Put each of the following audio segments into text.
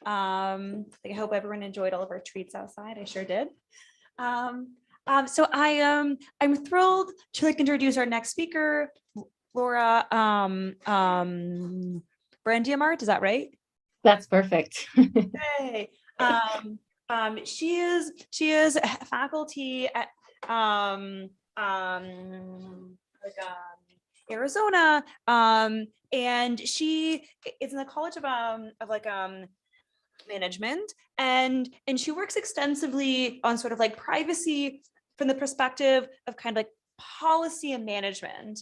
I hope everyone enjoyed all of our treats outside. I sure did. I'm thrilled to introduce our next speaker, Laura Brandimarte. Is that right? That's perfect. Hey. She is faculty at Arizona, and she is in the College of Management, and she works extensively on sort of like privacy from the perspective of kind of like policy and management.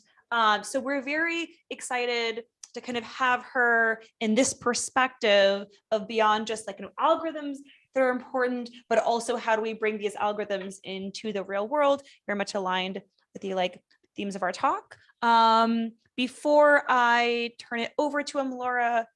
So we're very excited to kind of have her in this perspective of beyond just like algorithms that are important, but also how do we bring these algorithms into the real world, very much aligned with the themes of our talk. Before I turn it over to Laura,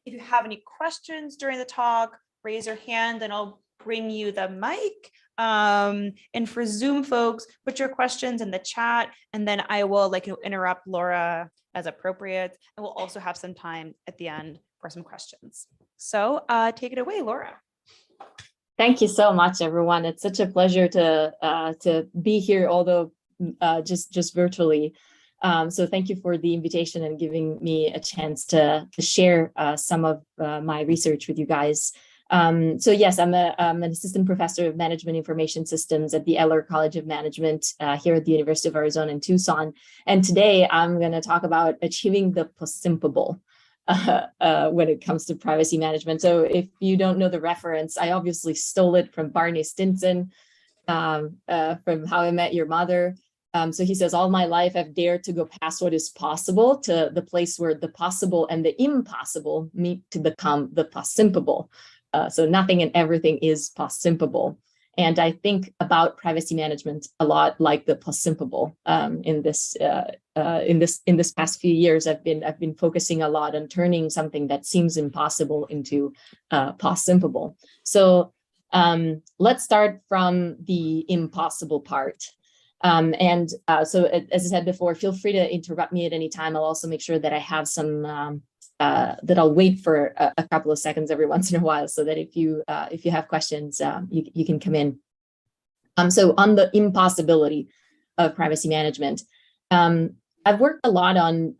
if you have any questions during the talk, raise your hand and I'll bring you the mic. And for Zoom folks, put your questions in the chat and then I will interrupt Laura as appropriate. And we'll also have some time at the end for some questions. So take it away, Laura. Thank you so much, everyone. It's such a pleasure to be here, although just virtually. So thank you for the invitation and giving me a chance to share some of my research with you guys. So yes, I'm an assistant professor of management information systems at the Eller College of Management here at the University of Arizona in Tucson. And today I'm going to talk about achieving the Possimpible when it comes to privacy management. So if you don't know the reference, I obviously stole it from Barney Stinson from How I Met Your Mother. So he says, all my life I've dared to go past what is possible to the place where the possible and the impossible meet to become the Possimpible. So nothing and everything is Possimpible. And I think about privacy management a lot like the Possimpible. In this past few years, I've been focusing a lot on turning something that seems impossible into Possimpible. So let's start from the impossible part. So as I said before, feel free to interrupt me at any time. I'll also make sure that I have some that I'll wait for a couple of seconds every once in a while, so that if you have questions, you can come in. So on the impossibility of privacy management, I've worked a lot on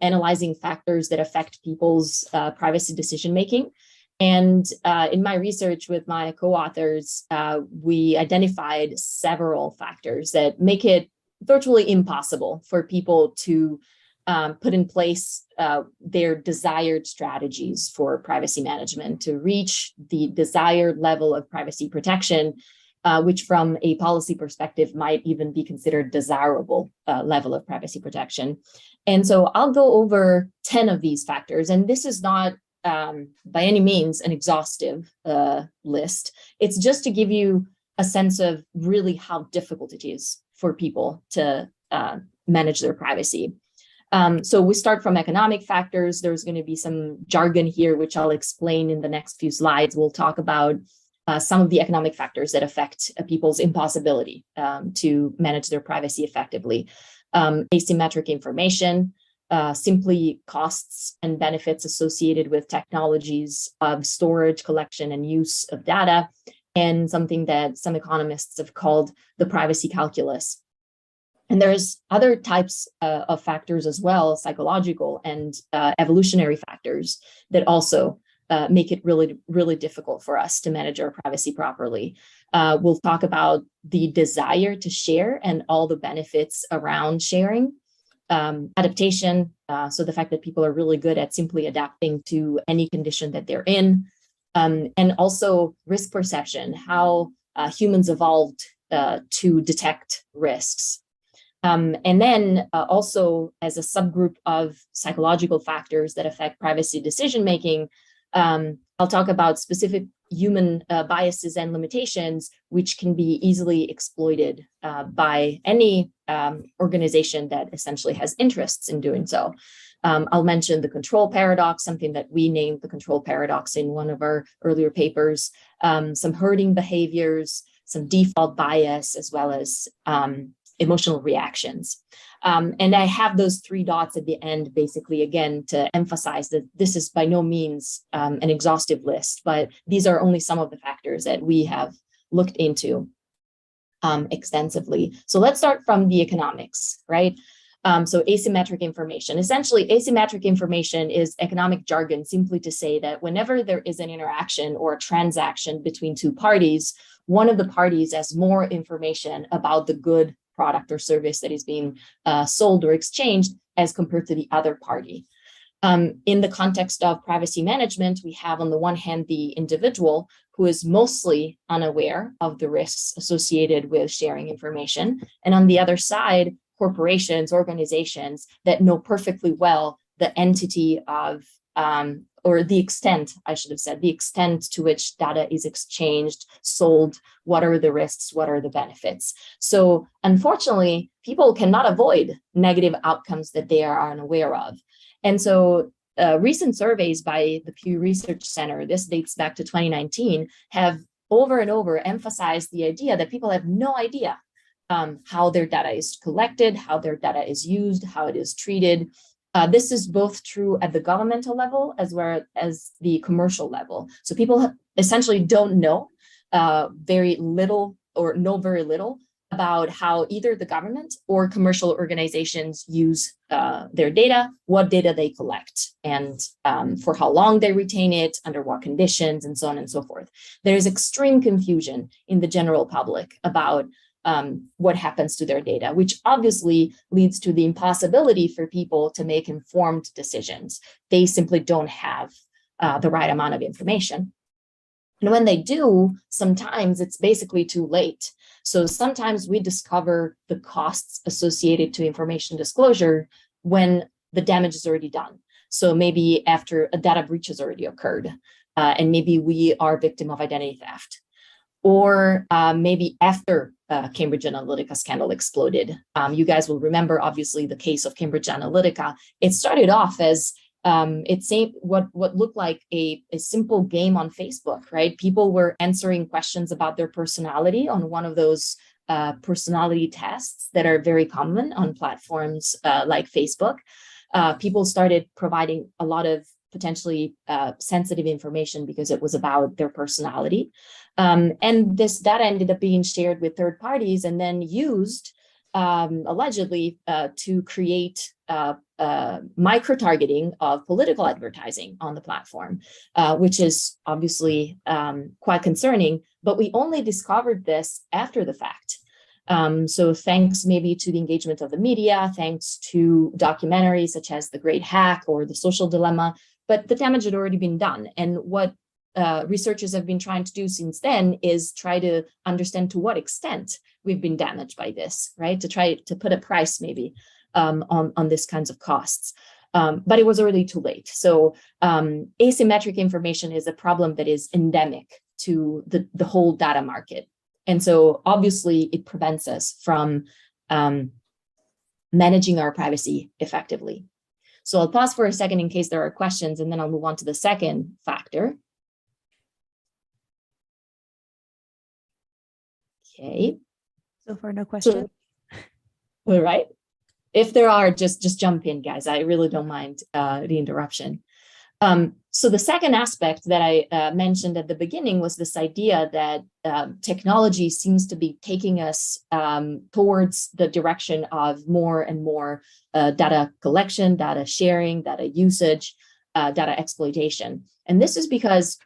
analyzing factors that affect people's privacy decision making. And in my research with my co-authors, we identified several factors that make it virtually impossible for people to put in place their desired strategies for privacy management to reach the desired level of privacy protection, which from a policy perspective might even be considered desirable level of privacy protection. And so I'll go over 10 of these factors, and this is not by any means an exhaustive list. It's just to give you a sense of really how difficult it is for people to manage their privacy. So we start from economic factors. There's going to be some jargon here, which I'll explain in the next few slides. We'll talk about some of the economic factors that affect people's impossibility to manage their privacy effectively. Asymmetric information, simply costs and benefits associated with technologies of storage, collection, and use of data, and something that some economists have called the privacy calculus. And there's other types of factors as well, psychological and evolutionary factors that also make it really, really difficult for us to manage our privacy properly. We'll talk about the desire to share and all the benefits around sharing. Adaptation, so the fact that people are really good at simply adapting to any condition that they're in, and also risk perception, how humans evolved to detect risks. And then also as a subgroup of psychological factors that affect privacy decision-making, I'll talk about specific human biases and limitations, which can be easily exploited by any organization that essentially has interests in doing so. I'll mention the control paradox, something that we named the control paradox in one of our earlier papers, some herding behaviors, some default bias, as well as emotional reactions. And I have those 3 dots at the end, basically, again, to emphasize that this is by no means an exhaustive list, but these are only some of the factors that we have looked into extensively. So let's start from the economics, right? So asymmetric information. Essentially, asymmetric information is economic jargon simply to say that whenever there is an interaction or a transaction between 2 parties, one of the parties has more information about the good product or service that is being sold or exchanged as compared to the other party. In the context of privacy management, we have on the one hand the individual who is mostly unaware of the risks associated with sharing information. And on the other side, corporations, organizations that know perfectly well the entity of, or the extent, I should have said, the extent to which data is exchanged, sold, what are the risks, what are the benefits. So unfortunately, people cannot avoid negative outcomes that they are unaware of. And so recent surveys by the Pew Research Center, this dates back to 2019, have over and over emphasized the idea that people have no idea how their data is collected, how their data is used, how it is treated. This is both true at the governmental level as well as the commercial level. So people essentially don't know very little or know very little about how either the government or commercial organizations use their data, what data they collect, and for how long they retain it, under what conditions, and so on and so forth. There is extreme confusion in the general public about what happens to their data, which obviously leads to the impossibility for people to make informed decisions. They simply don't have the right amount of information. And when they do, sometimes it's basically too late. So sometimes we discover the costs associated to information disclosure when the damage is already done. So maybe after a data breach has already occurred, and maybe we are a victim of identity theft. Or maybe after Cambridge Analytica scandal exploded. You guys will remember, obviously, the case of Cambridge Analytica. It started off as it seemed what looked like a simple game on Facebook, right? People were answering questions about their personality on one of those personality tests that are very common on platforms like Facebook. People started providing a lot of potentially sensitive information because it was about their personality. And this data ended up being shared with third parties and then used allegedly to create micro-targeting of political advertising on the platform, which is obviously quite concerning, but we only discovered this after the fact. So thanks maybe to the engagement of the media, thanks to documentaries such as The Great Hack or The Social Dilemma, but the damage had already been done. And what researchers have been trying to do since then is try to understand to what extent we've been damaged by this, right? To try to put a price maybe on this kinds of costs. But it was already too late. So asymmetric information is a problem that is endemic to the whole data market. And so obviously it prevents us from managing our privacy effectively. So I'll pause for a second in case there are questions, and then I'll move on to the second factor. Okay. So far, no questions. All right. If there are, just jump in, guys. I really don't mind the interruption. So the second aspect that I mentioned at the beginning was this idea that technology seems to be taking us towards the direction of more and more data collection, data sharing, data usage, data exploitation. And this is because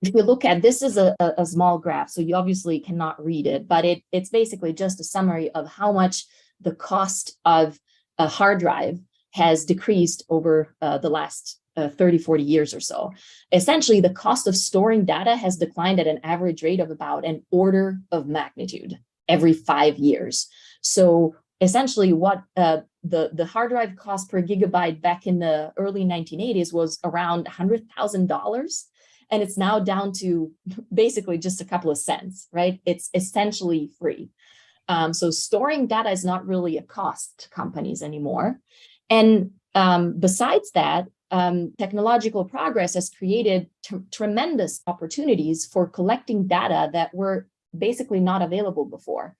if we look at, this is a small graph, so you obviously cannot read it, but it's basically just a summary of how much the cost of a hard drive has decreased over the last 30, 40 years or so. Essentially, the cost of storing data has declined at an average rate of about an order of magnitude every 5 years. So essentially what the hard drive cost per gigabyte back in the early 1980s was around $100,000. And it's now down to basically just a couple of cents, right? It's essentially free. So storing data is not really a cost to companies anymore. And besides that, technological progress has created tremendous opportunities for collecting data that were basically not available before.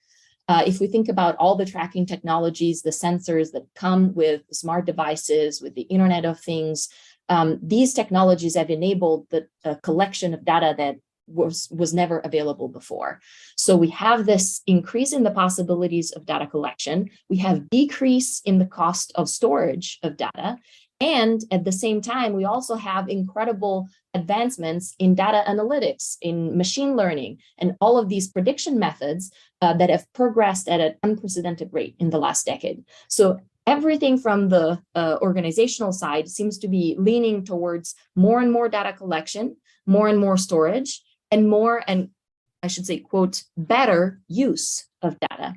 If we think about all the tracking technologies, the sensors that come with smart devices, with the Internet of Things, these technologies have enabled the collection of data that was never available before. So we have this increase in the possibilities of data collection. We have decrease in the cost of storage of data. And at the same time, we also have incredible advancements in data analytics, in machine learning, and all of these prediction methods that have progressed at an unprecedented rate in the last decade. So everything from the organizational side seems to be leaning towards more and more data collection, more and more storage, and more, and I should say, quote, better use of data.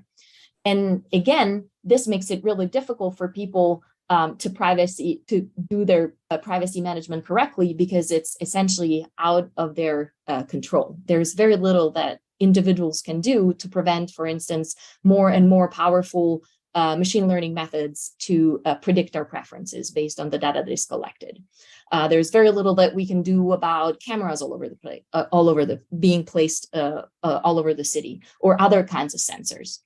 And again, this makes it really difficult for people to do their privacy management correctly, because it's essentially out of their control. There's very little that individuals can do to prevent, for instance, more and more powerful machine learning methods to predict our preferences based on the data that is collected. There's very little that we can do about cameras all over the place, being placed all over the city, or other kinds of sensors.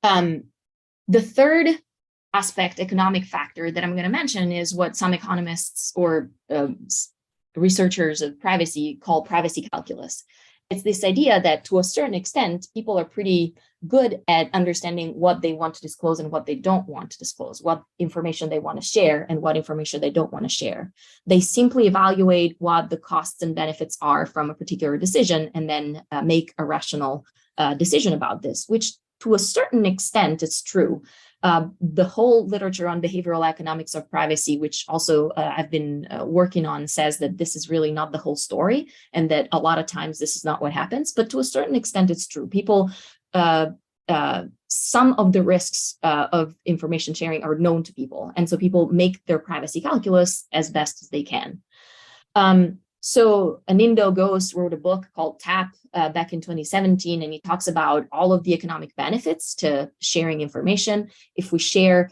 The third aspect, economic factor, that I'm going to mention is what some economists or researchers of privacy call privacy calculus. It's this idea that to a certain extent, people are pretty good at understanding what they want to disclose and what they don't want to disclose, what information they want to share and what information they don't want to share. They simply evaluate what the costs and benefits are from a particular decision and then make a rational decision about this, which to a certain extent is true. The whole literature on behavioral economics of privacy, which also I've been working on, says that this is really not the whole story, and that a lot of times this is not what happens. But to a certain extent, it's true. People, some of the risks of information sharing are known to people, and so people make their privacy calculus as best as they can. So Anindo Ghosh wrote a book called TAP back in 2017, and he talks about all of the economic benefits to sharing information. If we share,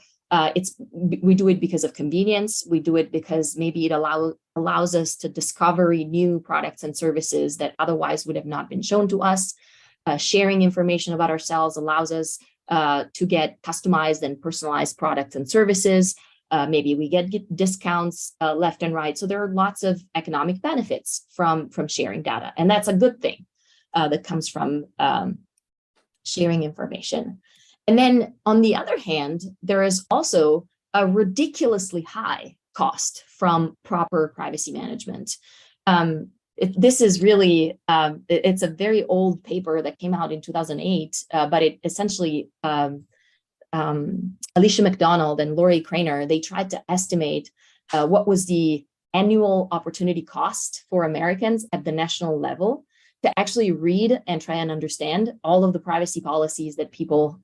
we do it because of convenience. We do it because maybe it allows us to discover new products and services that otherwise would have not been shown to us. Sharing information about ourselves allows us to get customized and personalized products and services. Maybe we get discounts left and right. So there are lots of economic benefits from sharing data. And that's a good thing that comes from sharing information. And then on the other hand, there is also a ridiculously high cost from proper privacy management. This is really, it's a very old paper that came out in 2008, but it essentially, Alicia McDonald and Laurie Craner, they tried to estimate what was the annual opportunity cost for Americans at the national level to actually read and try and understand all of the privacy policies that people,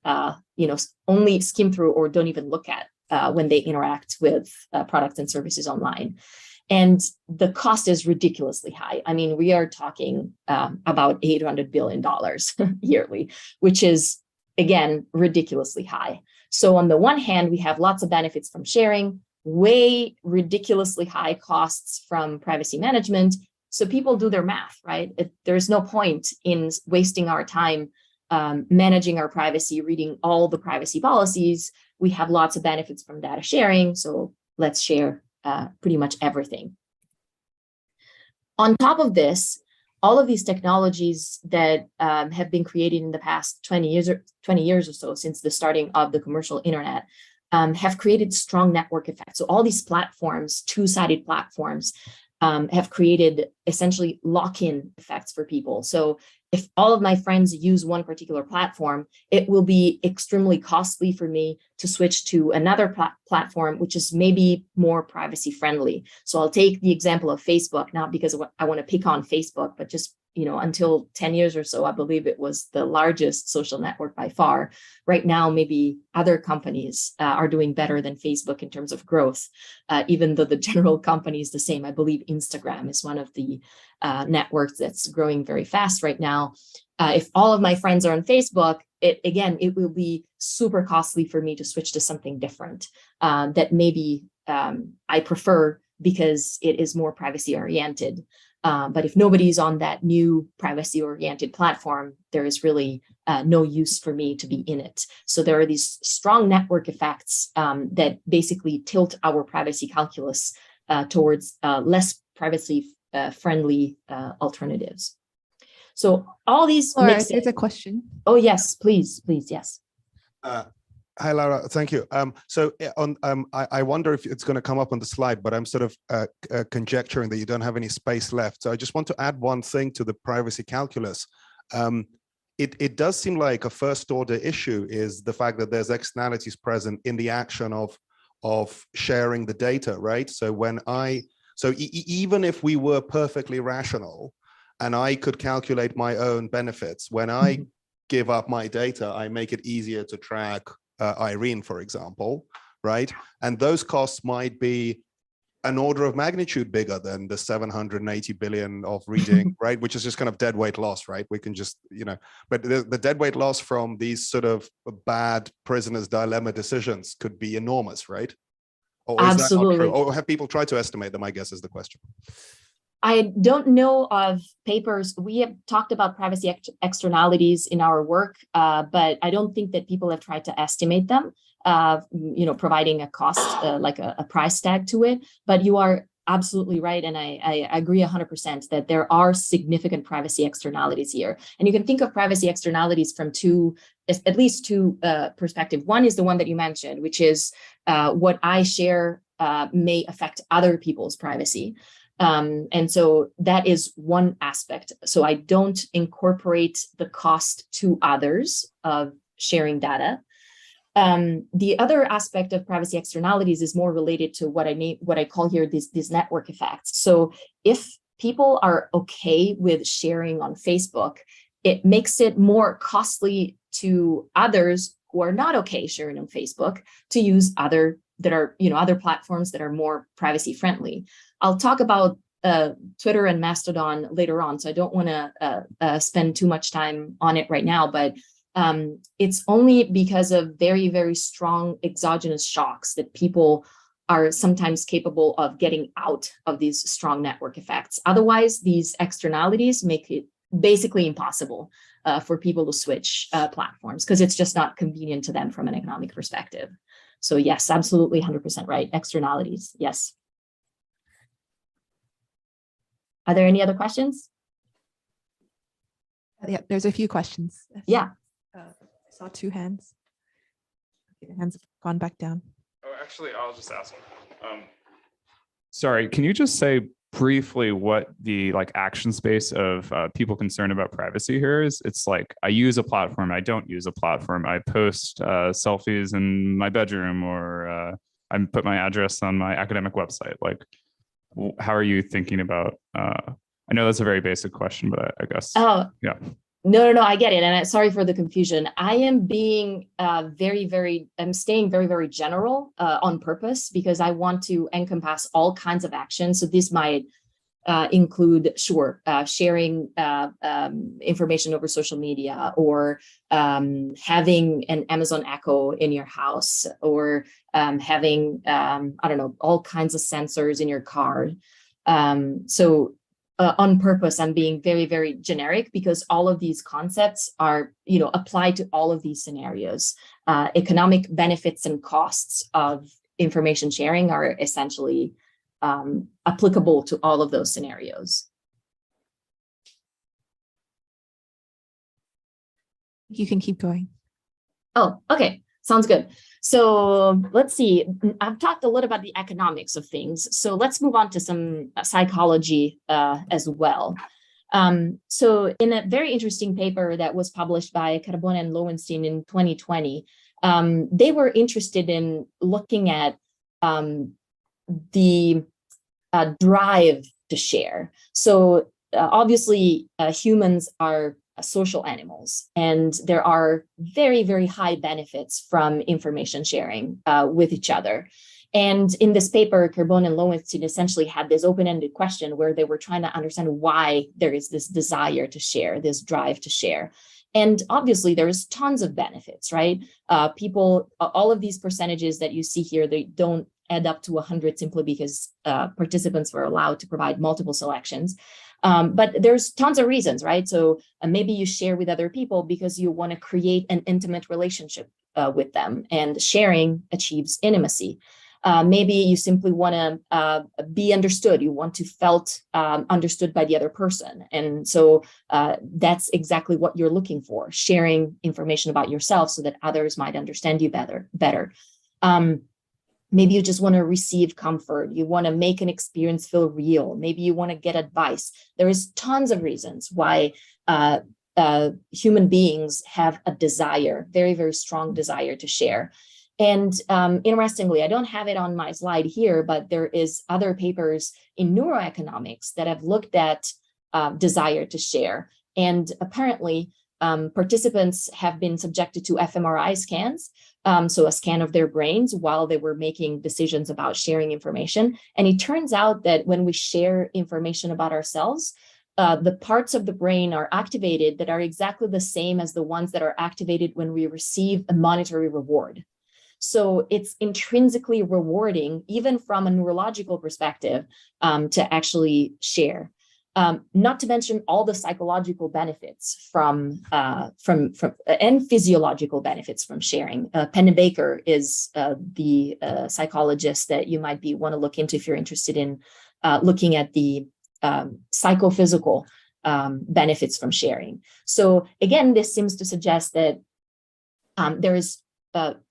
only skim through or don't even look at when they interact with products and services online. And the cost is ridiculously high. I mean, we are talking about $800 billion yearly, which is, again, ridiculously high. So on the one hand, we have lots of benefits from sharing, way ridiculously high costs from privacy management. So people do their math, right? There's no point in wasting our time managing our privacy, reading all the privacy policies. We have lots of benefits from data sharing, so let's share pretty much everything. On top of this, all of these technologies that have been created in the past 20 years or so since the starting of the commercial internet have created strong network effects. So all these platforms, two-sided platforms, have created essentially lock-in effects for people. So if all of my friends use one particular platform, it will be extremely costly for me to switch to another platform, which is maybe more privacy friendly. So I'll take the example of Facebook, not because I want to pick on Facebook, but just, until 10 years or so, I believe it was the largest social network by far. Right now, maybe other companies are doing better than Facebook in terms of growth, even though the general company is the same. I believe Instagram is one of the networks that's growing very fast right now. If all of my friends are on Facebook, it will be super costly for me to switch to something different that maybe I prefer because it is more privacy oriented. But if nobody's on that new privacy oriented platform, there is really no use for me to be in it. So there are these strong network effects that basically tilt our privacy calculus towards less privacy friendly alternatives. So all these. Laura, there's a question. Oh yes, please, yes. Hi, Laura. Thank you. I wonder if it's going to come up on the slide, but I'm sort of conjecturing that you don't have any space left. So I just want to add one thing to the privacy calculus. It does seem like a first order issue is the fact that there's externalities present in the action of sharing the data, right? So even if we were perfectly rational and I could calculate my own benefits, when I give up my data, I make it easier to track Irene, for example, right? And those costs might be an order of magnitude bigger than the 780 billion of reading, right? Which is just kind of dead weight loss, right? We can just, but the dead weight loss from these sort of bad prisoner's dilemma decisions could be enormous, right? Or is Absolutely. that not true? Or have people tried to estimate them, I guess is the question. I don't know of papers. We have talked about privacy externalities in our work, but I don't think that people have tried to estimate them, providing a cost, like a price tag to it. But you are absolutely right. And I agree 100% that there are significant privacy externalities here. And you can think of privacy externalities from at least two perspectives. One is the one that you mentioned, which is what I share may affect other people's privacy. And so that is one aspect. So I don't incorporate the cost to others of sharing data. The other aspect of privacy externalities is more related to what I call here these network effects. So if people are okay with sharing on Facebook, it makes it more costly to others who are not okay sharing on Facebook to use other platforms that are more privacy friendly. I'll talk about Twitter and Mastodon later on, so I don't want to spend too much time on it right now, but it's only because of very, very strong exogenous shocks that people are sometimes capable of getting out of these strong network effects. Otherwise, these externalities make it basically impossible for people to switch platforms because it's just not convenient to them from an economic perspective. So yes, absolutely 100% right. Externalities, yes. Are there any other questions? Yeah, there's a few questions. Yeah. I saw two hands. Okay, the hands have gone back down. Oh, actually, I'll just ask. Sorry, can you just say briefly what the action space of people concerned about privacy here is? It's like, I use a platform, I don't use a platform, I post selfies in my bedroom, or I put my address on my academic website. Like, how are you thinking about, I know that's a very basic question, but I guess. Oh, yeah. No, I get it. And sorry for the confusion. I am being I'm staying very, very general on purpose because I want to encompass all kinds of actions. So this might include, sharing information over social media, or having an Amazon Echo in your house, or having, all kinds of sensors in your car. On purpose, I'm being very, very generic because all of these concepts are, applied to all of these scenarios. Economic benefits and costs of information sharing are essentially applicable to all of those scenarios. You can keep going. Oh, okay. Sounds good. So let's see. I've talked a little about the economics of things. So let's move on to some psychology as well. So in a very interesting paper that was published by Carbone and Lowenstein in 2020, they were interested in looking at the drive to share. So obviously humans are social animals, and there are very, very high benefits from information sharing with each other. And in this paper, Carbone and Lowenstein essentially had this open-ended question where they were trying to understand why there is this desire to share, this drive to share. And obviously there's tons of benefits, right? People, all of these percentages that you see here, they don't add up to 100 simply because participants were allowed to provide multiple selections. But there's tons of reasons, right? So maybe you share with other people because you want to create an intimate relationship with them, and sharing achieves intimacy. Maybe you simply want to be understood. You want to felt understood by the other person. And so that's exactly what you're looking for, sharing information about yourself so that others might understand you better. Maybe you just want to receive comfort. You want to make an experience feel real. Maybe you want to get advice. There is tons of reasons why human beings have a desire, very, very strong desire to share. And interestingly, I don't have it on my slide here, but there is other papers in neuroeconomics that have looked at desire to share. And apparently, participants have been subjected to fMRI scans, so a scan of their brains while they were making decisions about sharing information. And it turns out that when we share information about ourselves, the parts of the brain are activated that are exactly the same as the ones that are activated when we receive a monetary reward. So it's intrinsically rewarding, even from a neurological perspective, to actually share. Not to mention all the psychological benefits from and physiological benefits from sharing. Penny Baker is the psychologist that you might want to look into if you're interested in looking at the psychophysical benefits from sharing. So again, this seems to suggest that there is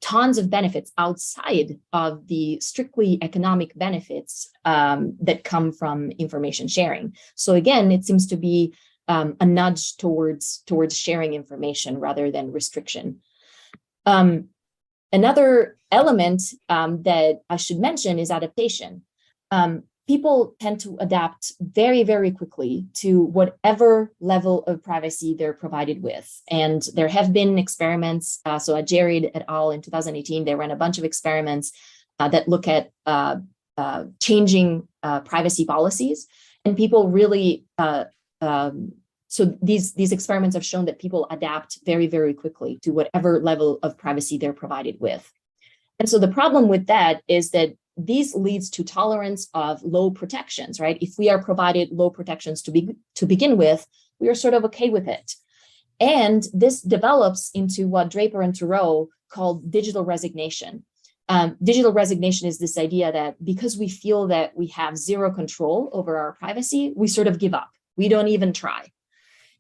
tons of benefits outside of the strictly economic benefits that come from information sharing. So again, it seems to be a nudge towards sharing information rather than restriction. Another element that I should mention is adaptation. People tend to adapt very, very quickly to whatever level of privacy they're provided with. And there have been experiments. So at Jared et al. In 2018, they ran a bunch of experiments that look at changing privacy policies. And people really, so these experiments have shown that people adapt very, very quickly to whatever level of privacy they're provided with. And so the problem with that is that these leads to tolerance of low protections, right? If we are provided low protections to begin with, we are sort of okay with it. And this develops into what Draper and Turow called digital resignation. Digital resignation is this idea that because we feel that we have zero control over our privacy, we sort of give up. We don't even try.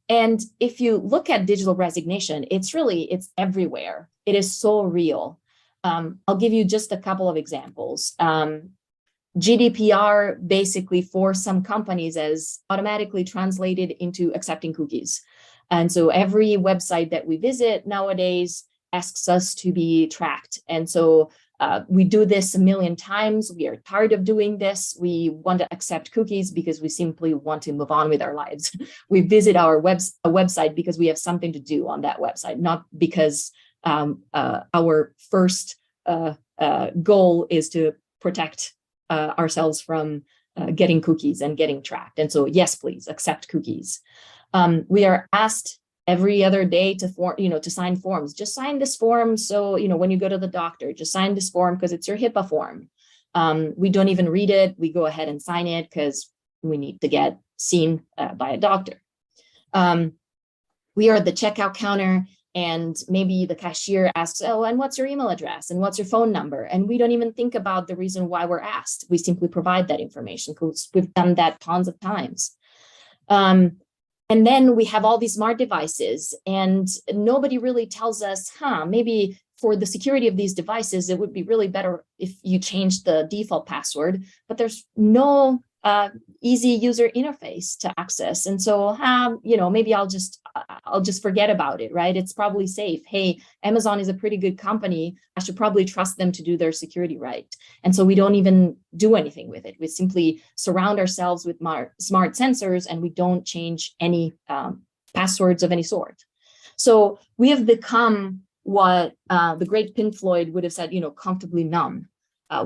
And if you look at digital resignation, it's everywhere. It is so real. I'll give you just a couple of examples. GDPR basically for some companies is automatically translated into accepting cookies. And so every website that we visit nowadays asks us to be tracked. And so we do this a million times. We are tired of doing this. We want to accept cookies because we simply want to move on with our lives. We visit a website because we have something to do on that website, not because our first goal is to protect ourselves from getting cookies and getting tracked. And so, yes, please accept cookies. We are asked every other day to sign forms. Just sign this form. So, when you go to the doctor, just sign this form because it's your HIPAA form. We don't even read it. We go ahead and sign it because we need to get seen by a doctor. We are at the checkout counter and maybe the cashier asks, oh, and what's your email address? And what's your phone number? And we don't even think about the reason why we're asked. We simply provide that information because we've done that tons of times. And then we have all these smart devices and nobody really tells us, maybe for the security of these devices, it would be really better if you changed the default password, but there's no easy user interface to access. And so, maybe I'll just forget about it, right? It's probably safe. Hey, Amazon is a pretty good company. I should probably trust them to do their security right. And so we don't even do anything with it. We simply surround ourselves with smart sensors and we don't change any passwords of any sort. So we have become what the great Pink Floyd would have said, comfortably numb.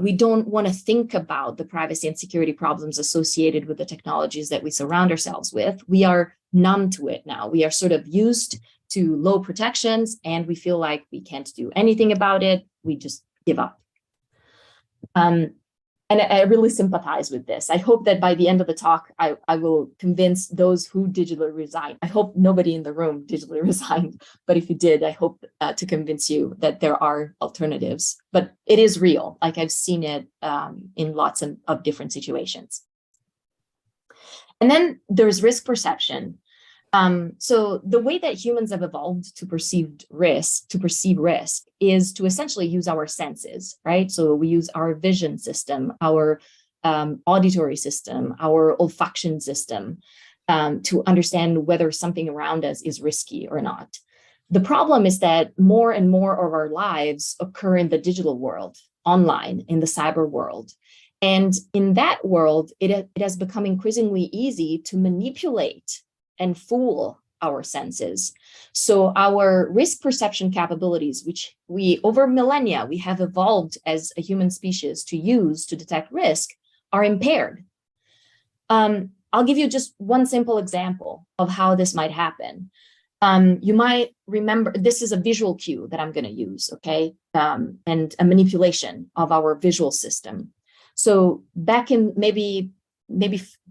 We don't want to think about the privacy and security problems associated with the technologies that we surround ourselves with. We are numb to it now. We are sort of used to low protections and we feel like we can't do anything about it. We just give up. And I really sympathize with this. I hope that by the end of the talk, I will convince those who digitally resign. I hope nobody in the room digitally resigned, but if you did, I hope to convince you that there are alternatives. But it is real. Like I've seen it in lots of different situations. And then there's risk perception. So the way that humans have evolved to perceive risk is to essentially use our senses, right? So we use our vision system, our auditory system, our olfaction system to understand whether something around us is risky or not. The problem is that more and more of our lives occur in the digital world, online, in the cyber world. And in that world, it has become increasingly easy to manipulate and fool our senses. So our risk perception capabilities, which we over millennia, we have evolved as a human species to use to detect risk, are impaired. I'll give you just one simple example of how this might happen. You might remember, this is a visual cue that I'm going to use, okay? And a manipulation of our visual system. So back in maybe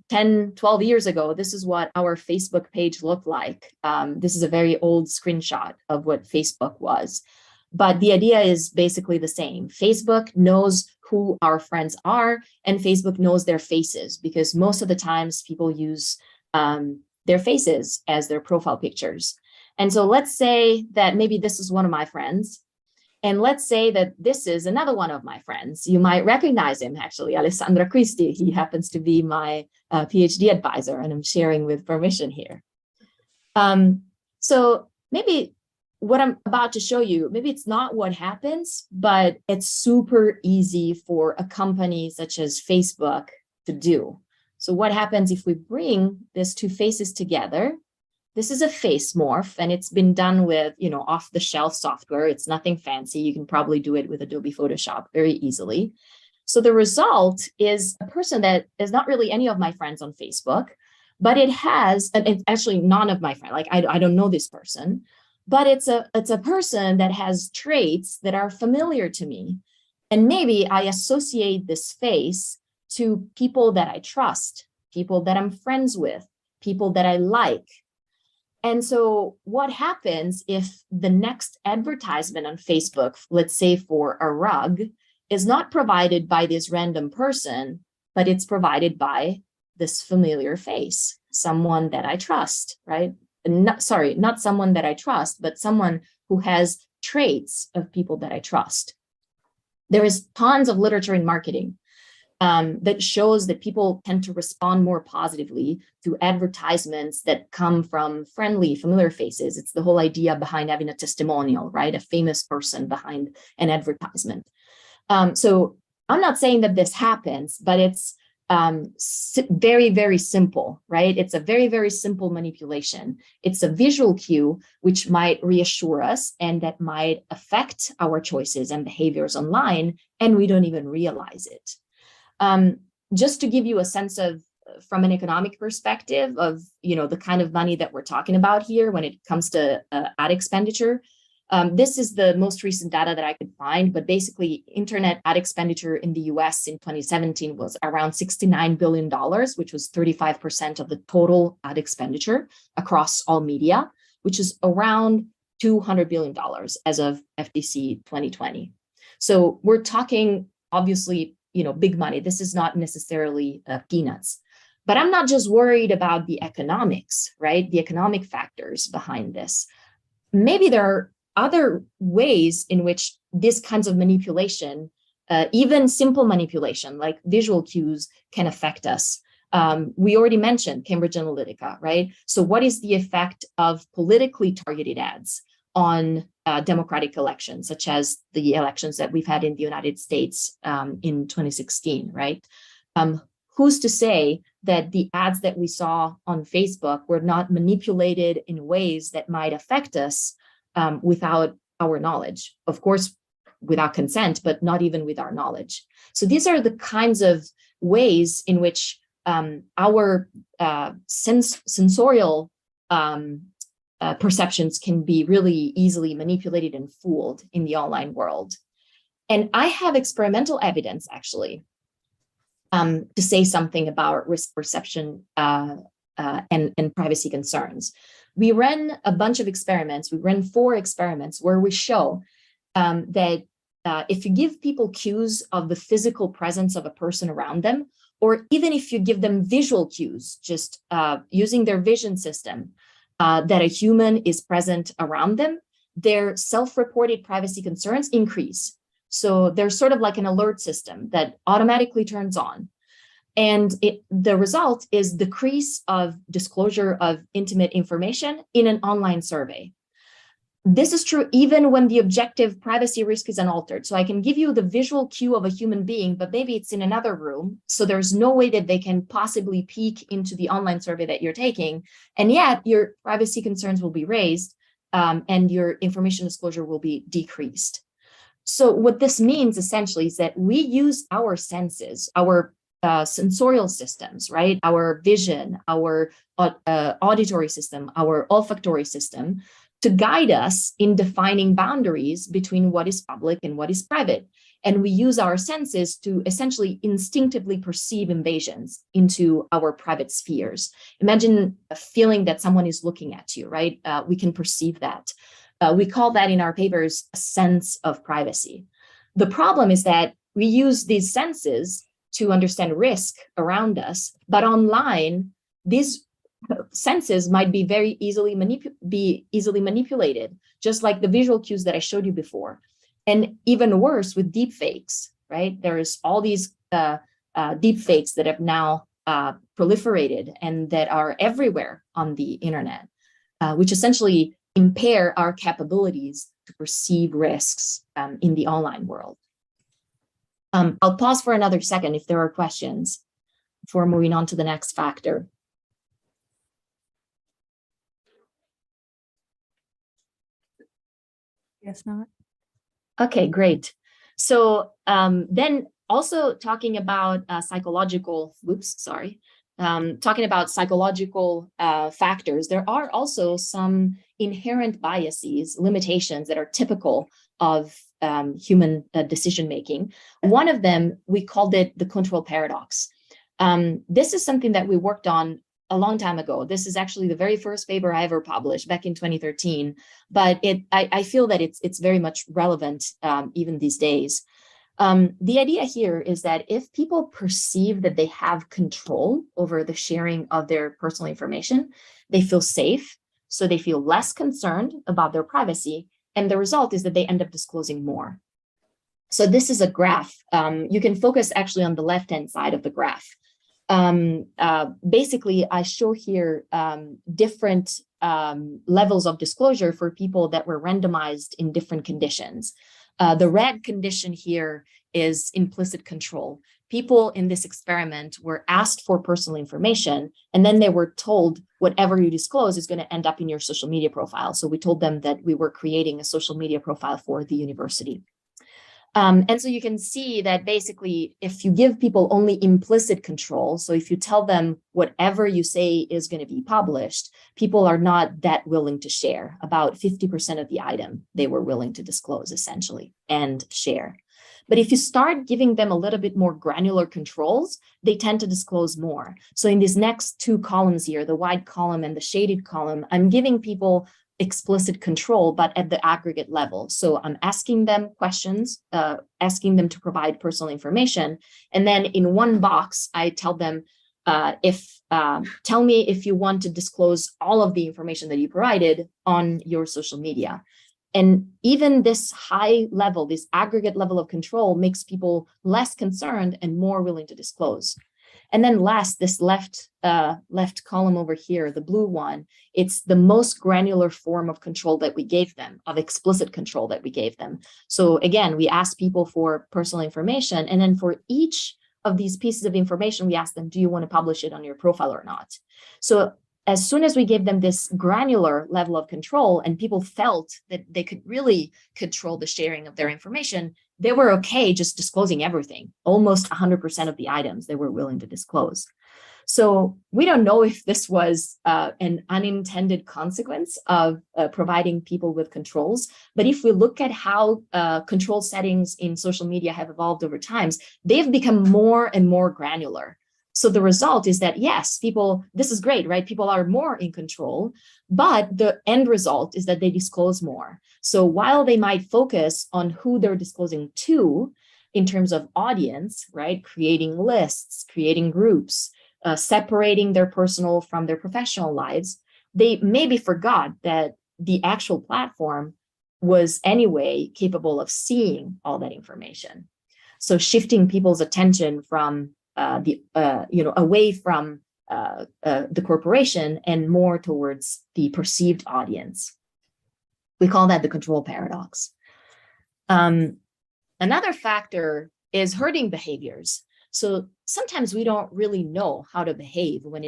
10, 12 years ago, this is what our Facebook page looked like. This is a very old screenshot of what Facebook was. But the idea is basically the same. Facebook knows who our friends are, and Facebook knows their faces, because most of the times people use their faces as their profile pictures. And so let's say that maybe this is one of my friends. And let's say that this is another one of my friends. You might recognize him, actually, Alessandro Cristi. He happens to be my PhD advisor, and I'm sharing with permission here. So maybe what I'm about to show you, maybe it's not what happens, but it's super easy for a company such as Facebook to do. So what happens if we bring these two faces together? This is a face morph, and it's been done with, off-the-shelf software. It's nothing fancy. You can probably do it with Adobe Photoshop very easily. So the result is a person that is not really any of my friends on Facebook, but it has, and it's actually none of my friends. Like I don't know this person, but it's a person that has traits that are familiar to me, and maybe I associate this face to people that I trust, people that I'm friends with, people that I like. And so what happens if the next advertisement on Facebook, let's say for a rug, is not provided by this random person, but it's provided by this familiar face, someone that I trust, right? Not someone that I trust, but someone who has traits of people that I trust. There is tons of literature in marketing that shows that people tend to respond more positively to advertisements that come from friendly, familiar faces. It's the whole idea behind having a testimonial, right? A famous person behind an advertisement. So I'm not saying that this happens, but it's very, very simple, right? It's a very, very simple manipulation. It's a visual cue, which might reassure us and that might affect our choices and behaviors online, and we don't even realize it. Just to give you a sense of, from an economic perspective of, the kind of money that we're talking about here when it comes to ad expenditure, this is the most recent data that I could find, but basically internet ad expenditure in the US in 2017 was around $69 billion, which was 35% of the total ad expenditure across all media, which is around $200 billion as of FTC 2020. So we're talking, obviously, big money. This is not necessarily peanuts. But I'm not just worried about the economics, right? The economic factors behind this. Maybe there are other ways in which this kinds of manipulation, even simple manipulation like visual cues, can affect us. We already mentioned Cambridge Analytica, right? So what is the effect of politically targeted ads on democratic elections, such as the elections that we've had in the United States in 2016, right? Who's to say that the ads that we saw on Facebook were not manipulated in ways that might affect us without our knowledge? Of course, without consent, but not even with our knowledge. So these are the kinds of ways in which our sensorial perceptions can be really easily manipulated and fooled in the online world. And I have experimental evidence, actually, to say something about risk perception and privacy concerns. We ran a bunch of experiments. We ran 4 experiments where we show that if you give people cues of the physical presence of a person around them, or even if you give them visual cues, just using their vision system, that a human is present around them, their self-reported privacy concerns increase. So there's sort of like an alert system that automatically turns on. And the result is decrease of disclosure of intimate information in an online survey. This is true even when the objective privacy risk is unaltered. So I can give you the visual cue of a human being, but maybe it's in another room. So there's no way that they can possibly peek into the online survey that you're taking. And yet your privacy concerns will be raised and your information disclosure will be decreased. So what this means essentially is that we use our senses, our sensorial systems, right? Our vision, our auditory system, our olfactory system, to guide us in defining boundaries between what is public and what is private. And we use our senses to essentially instinctively perceive invasions into our private spheres. Imagine a feeling that someone is looking at you, right? We can perceive that. We call that in our papers a sense of privacy. The problem is that we use these senses to understand risk around us, but online, these senses might be very easily manipulated, just like the visual cues that I showed you before. And even worse with deepfakes, right? There's all these deepfakes that have now proliferated and that are everywhere on the internet, which essentially impair our capabilities to perceive risks in the online world. I'll pause for another second if there are questions before moving on to the next factor. Yes, not. Okay, great. So then also talking about psychological factors, there are also some inherent biases, limitations that are typical of human decision-making. One of them, we called it the control paradox. This is something that we worked on a long time ago. This is actually the very first paper I ever published back in 2013, but I feel that it's very much relevant even these days. The idea here is that if people perceive that they have control over the sharing of their personal information, they feel safe, so they feel less concerned about their privacy, and the result is that they end up disclosing more. So this is a graph. You can focus actually on the left-hand side of the graph. Basically, I show here different levels of disclosure for people that were randomized in different conditions. The red condition here is implicit control. People in this experiment were asked for personal information, and then they were told whatever you disclose is going to end up in your social media profile. So we told them that we were creating a social media profile for the university. And so you can see that basically, if you give people only implicit control, so if you tell them whatever you say is going to be published, people are not that willing to share. About 50% of the item they were willing to disclose essentially and share. But if you start giving them a little bit more granular controls, they tend to disclose more. So in these next 2 columns here, the white column and the shaded column, I'm giving people explicit control, but at the aggregate level. So I'm asking them questions, asking them to provide personal information. And then in one box, I tell them, tell me if you want to disclose all of the information that you provided on your social media. And even this high level, this aggregate level of control makes people less concerned and more willing to disclose. And then last, this left column over here, the blue one, it's the most granular form of control that we gave them, of explicit control that we gave them. So again, we asked people for personal information, and then for each of these pieces of information, we asked them, do you want to publish it on your profile or not? So as soon as we gave them this granular level of control and people felt that they could really control the sharing of their information, they were okay just disclosing everything, almost 100% of the items they were willing to disclose. So we don't know if this was an unintended consequence of providing people with controls. But if we look at how control settings in social media have evolved over time, they've become more and more granular. So the result is that, yes, people, this is great, right? People are more in control, but the end result is that they disclose more. So while they might focus on who they're disclosing to in terms of audience, right? Creating lists, creating groups, separating their personal from their professional lives, they maybe forgot that the actual platform was anyway capable of seeing all that information. So shifting people's attention from away from the corporation and more towards the perceived audience. We call that the control paradox. Another factor is herding behaviors. So sometimes we don't really know how to behave when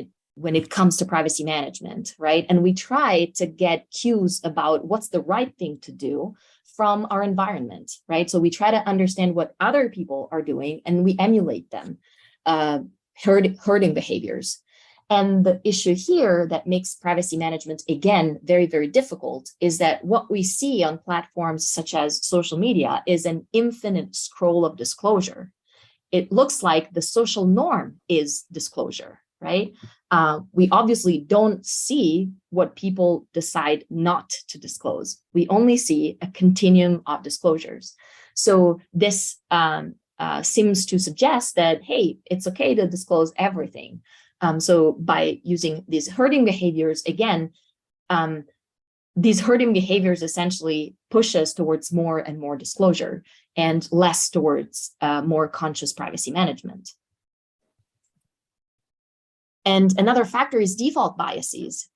it comes to privacy management, right? And we try to get cues about what's the right thing to do from our environment, right? So we try to understand what other people are doing and we emulate them. Herding behaviors. And the issue here that makes privacy management, again, very, very difficult is that what we see on platforms such as social media is an infinite scroll of disclosure. It looks like the social norm is disclosure, right? We obviously don't see what people decide not to disclose. We only see a continuum of disclosures. So this seems to suggest that, hey, it's okay to disclose everything. So by using these herding behaviors, again, these herding behaviors essentially push us towards more and more disclosure and less towards more conscious privacy management. And another factor is default biases.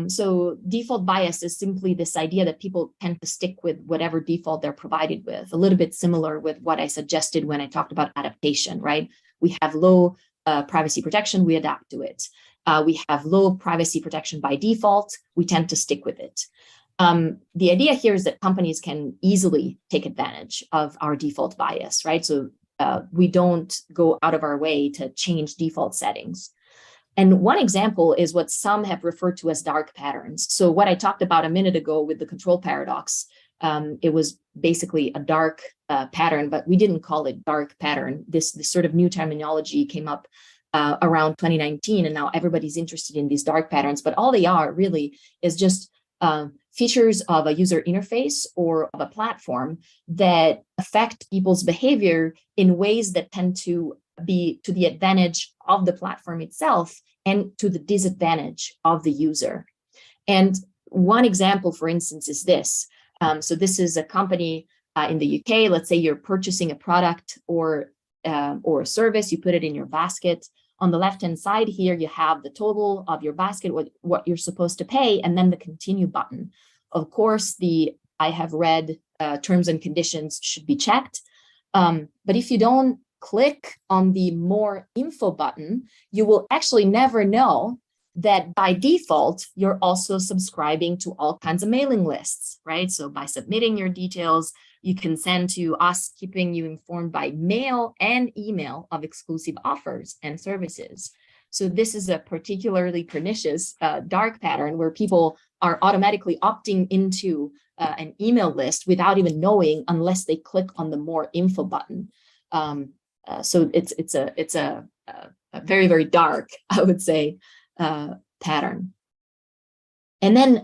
So default bias is simply this idea that people tend to stick with whatever default they're provided with, a little bit similar with what I suggested when I talked about adaptation, right? We have low privacy protection, we adapt to it. We have low privacy protection by default, we tend to stick with it. The idea here is that companies can easily take advantage of our default bias, right? So we don't go out of our way to change default settings. And one example is what some have referred to as dark patterns. So what I talked about a minute ago with the control paradox, it was basically a dark pattern, but we didn't call it dark pattern. This sort of new terminology came up around 2019, and now everybody's interested in these dark patterns, but all they are really is just features of a user interface or of a platform that affect people's behavior in ways that tend to be to the advantage of the platform itself and to the disadvantage of the user. And one example, for instance, is this. So this is a company in the UK. Let's say you're purchasing a product or a service, you put it in your basket. On the left-hand side here, you have the total of your basket, what you're supposed to pay, and then the continue button. Of course, the I have read terms and conditions should be checked. But if you don't click on the more info button, you will actually never know that by default, you're also subscribing to all kinds of mailing lists, right? So by submitting your details, you consent to us keeping you informed by mail and email of exclusive offers and services. So this is a particularly pernicious dark pattern where people are automatically opting into an email list without even knowing unless they click on the more info button. So it's a very, very dark, I would say, pattern. And then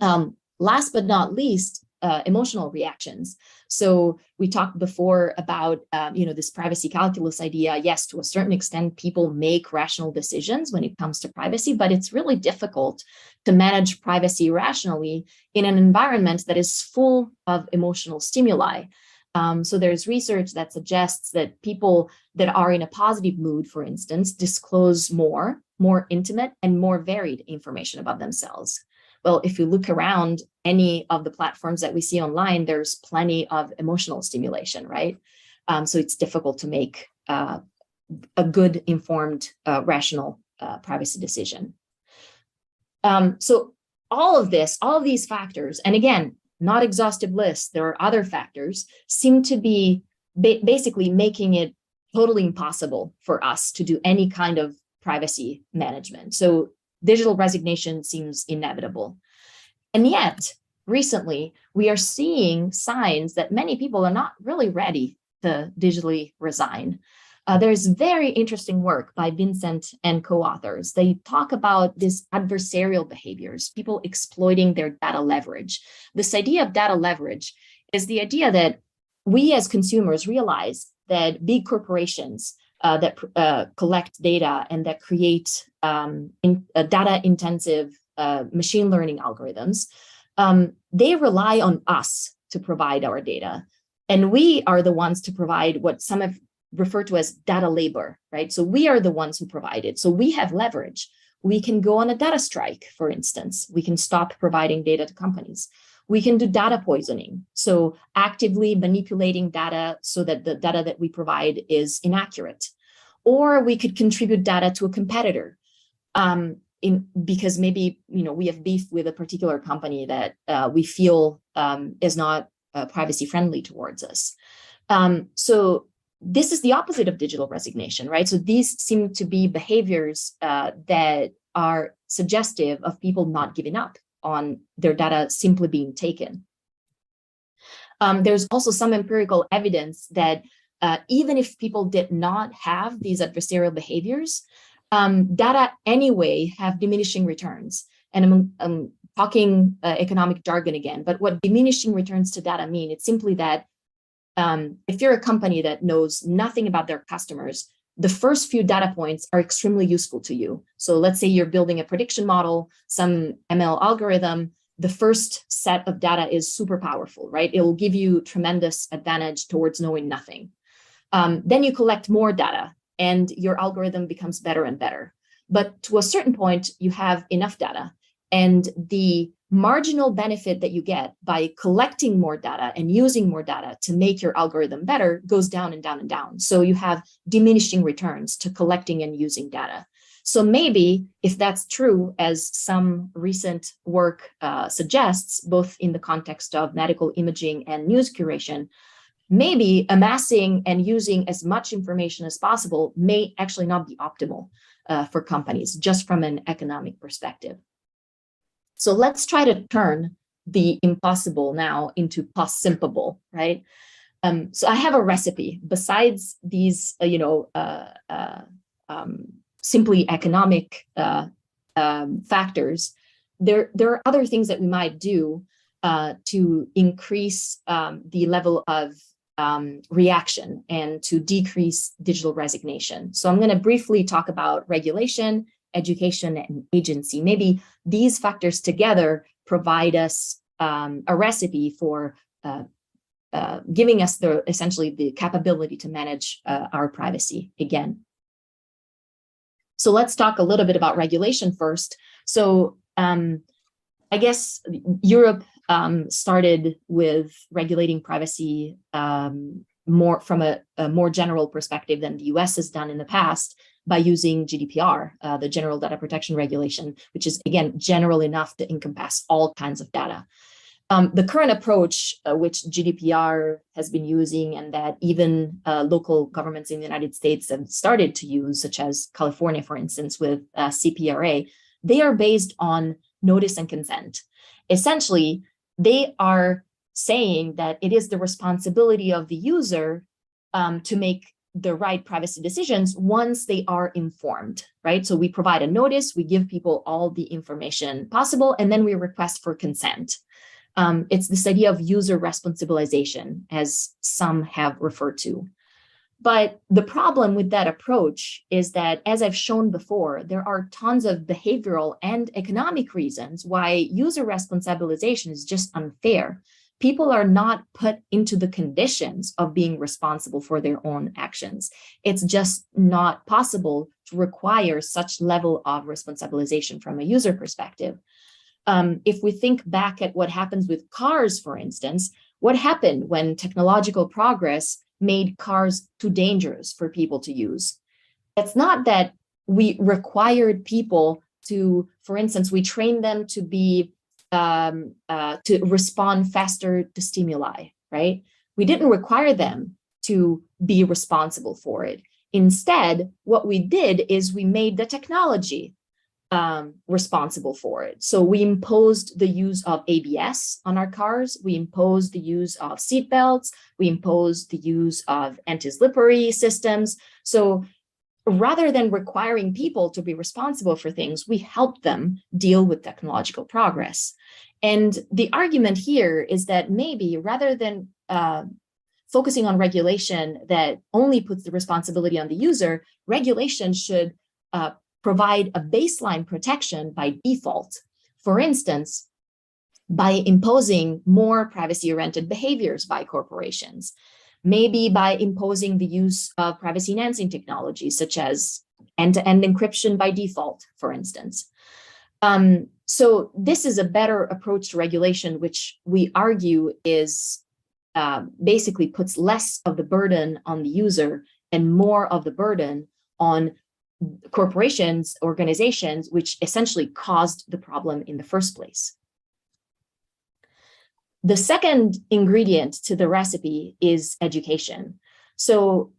last but not least, emotional reactions. So we talked before about this privacy calculus idea. Yes, to a certain extent, people make rational decisions when it comes to privacy, but it's really difficult to manage privacy rationally in an environment that is full of emotional stimuli. So there's research that suggests that people that are in a positive mood, for instance, disclose more intimate and more varied information about themselves. Well, if you look around any of the platforms that we see online, there's plenty of emotional stimulation, right? So it's difficult to make a good, informed, rational privacy decision. So all of these factors, and again, not exhaustive lists, there are other factors, seem to be basically making it totally impossible for us to do any kind of privacy management. So digital resignation seems inevitable. And yet, recently, we are seeing signs that many people are not really ready to digitally resign. There's very interesting work by Vincent and co-authors. They talk about these adversarial behaviors, people exploiting their data leverage. This idea of data leverage is the idea that we as consumers realize that big corporations that collect data and that create data-intensive machine learning algorithms, they rely on us to provide our data. And we are the ones to provide what some have referred to as data labor, right? So we are the ones who provide it. So we have leverage. We can go on a data strike, for instance. We can stop providing data to companies. We can do data poisoning. So actively manipulating data so that the data that we provide is inaccurate. Or we could contribute data to a competitor because maybe we have beef with a particular company that we feel is not privacy friendly towards us. So this is the opposite of digital resignation, right? So these seem to be behaviors that are suggestive of people not giving up on their data simply being taken. There's also some empirical evidence that even if people did not have these adversarial behaviors, data anyway have diminishing returns. And I'm talking economic jargon again, but what diminishing returns to data mean, it's simply that if you're a company that knows nothing about their customers, the first few data points are extremely useful to you. So let's say you're building a prediction model, some ML algorithm, the first set of data is super powerful, right? It will give you tremendous advantage towards knowing nothing. Then you collect more data and your algorithm becomes better and better. But to a certain point, you have enough data, and the marginal benefit that you get by collecting more data and using more data to make your algorithm better goes down and down and down. So you have diminishing returns to collecting and using data. So maybe if that's true, as some recent work suggests, both in the context of medical imaging and news curation, maybe amassing and using as much information as possible may actually not be optimal for companies, just from an economic perspective. So let's try to turn the impossible now into Possimpible, right? So I have a recipe. Besides these, simply economic factors, there are other things that we might do to increase the level of reaction and to decrease digital resignation. So I'm going to briefly talk about regulation, education, and agency. Maybe these factors together provide us a recipe for giving us essentially the capability to manage our privacy again. So let's talk a little bit about regulation first. So I guess Europe started with regulating privacy more from a more general perspective than the US has done in the past, by using GDPR, the General Data Protection Regulation, which is, again, general enough to encompass all kinds of data. The current approach, which GDPR has been using and that even local governments in the United States have started to use, such as California, for instance, with CPRA, they are based on notice and consent. Essentially, they are saying that it is the responsibility of the user to make the right privacy decisions once they are informed, right? So we provide a notice, we give people all the information possible, and then we request for consent. It's this idea of user responsibilization, as some have referred to. But the problem with that approach is that, as I've shown before, there are tons of behavioral and economic reasons why user responsibilization is just unfair. People are not put into the conditions of being responsible for their own actions. It's just not possible to require such level of responsibilization from a user perspective. If we think back at what happens with cars, for instance, what happened when technological progress made cars too dangerous for people to use? It's not that we required people to, for instance, we trained them to be to respond faster to stimuli, right? We didn't require them to be responsible for it. Instead, what we did is we made the technology responsible for it. So we imposed the use of ABS on our cars. We imposed the use of seat belts. We imposed the use of anti-slippery systems. So rather than requiring people to be responsible for things, we help them deal with technological progress. And the argument here is that maybe rather than focusing on regulation that only puts the responsibility on the user, regulation should provide a baseline protection by default. For instance, by imposing more privacy-oriented behaviors by corporations, maybe by imposing the use of privacy-enhancing technologies, such as end-to-end encryption by default, for instance. So this is a better approach to regulation, which we argue is basically puts less of the burden on the user and more of the burden on corporations, organizations, which essentially caused the problem in the first place. The second ingredient to the recipe is education. So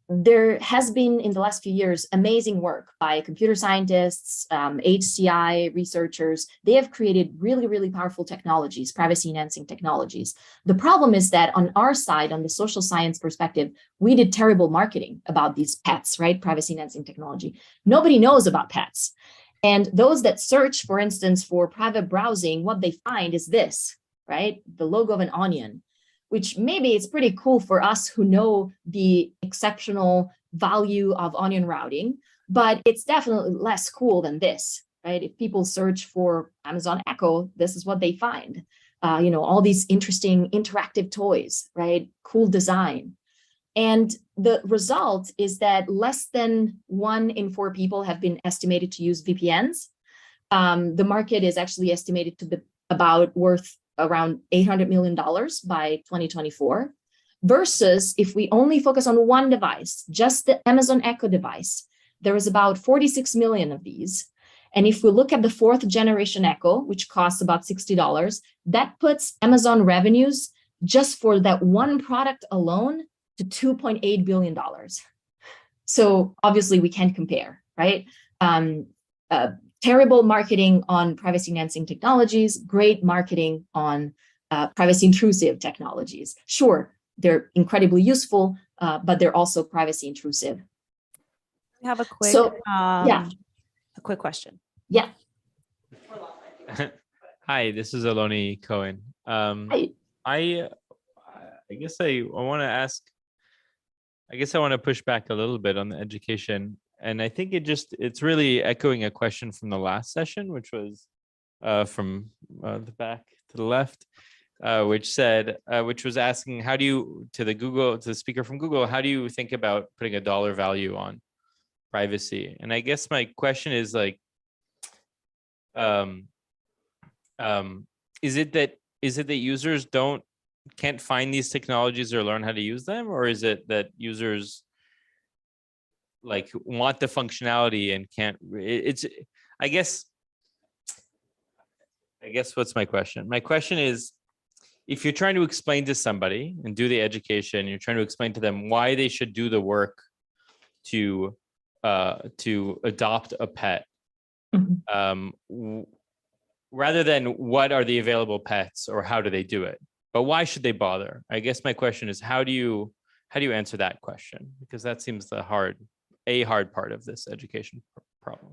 there has been, in the last few years, amazing work by computer scientists, HCI researchers. They have created really, really powerful technologies, privacy-enhancing technologies. The problem is that on our side, on the social science perspective, we did terrible marketing about these pets, right? Privacy-enhancing technology. Nobody knows about pets. And those that search, for instance, for private browsing, what they find is this, right? The logo of an onion, which maybe it's pretty cool for us who know the exceptional value of onion routing, but it's definitely less cool than this, right? If people search for Amazon Echo, this is what they find. All these interesting interactive toys, right? Cool design. And the result is that less than 1 in 4 people have been estimated to use VPNs. The market is actually estimated to be worth around $800 million by 2024, versus if we only focus on one device, just the Amazon Echo device, there is about 46 million of these. And if we look at the 4th generation Echo, which costs about $60, that puts Amazon revenues just for that one product alone to $2.8 billion. So obviously we can't compare, right? Terrible marketing on privacy-enhancing technologies, great marketing on privacy-intrusive technologies. Sure, they're incredibly useful, but they're also privacy-intrusive. I have a quick, yeah. A quick question. Yeah. Hi, this is Aloni Cohen. Hi. I guess I want to ask. I guess I want to push back a little bit on the education. And I think it's really echoing a question from the last session, which was from the back to the left, which was asking, how do you, to the speaker from Google, how do you think about putting a dollar value on privacy? And I guess my question is like, is it that users can't find these technologies or learn how to use them, or is it that users like want the functionality and can't? I guess what's my question? My question is, if you're trying to explain to somebody and do the education, you're trying to explain to them why they should do the work to adopt a pet, rather than what are the available pets or how do they do it, but why should they bother? I guess my question is, how do you answer that question? Because that seems the hard part of this education problem.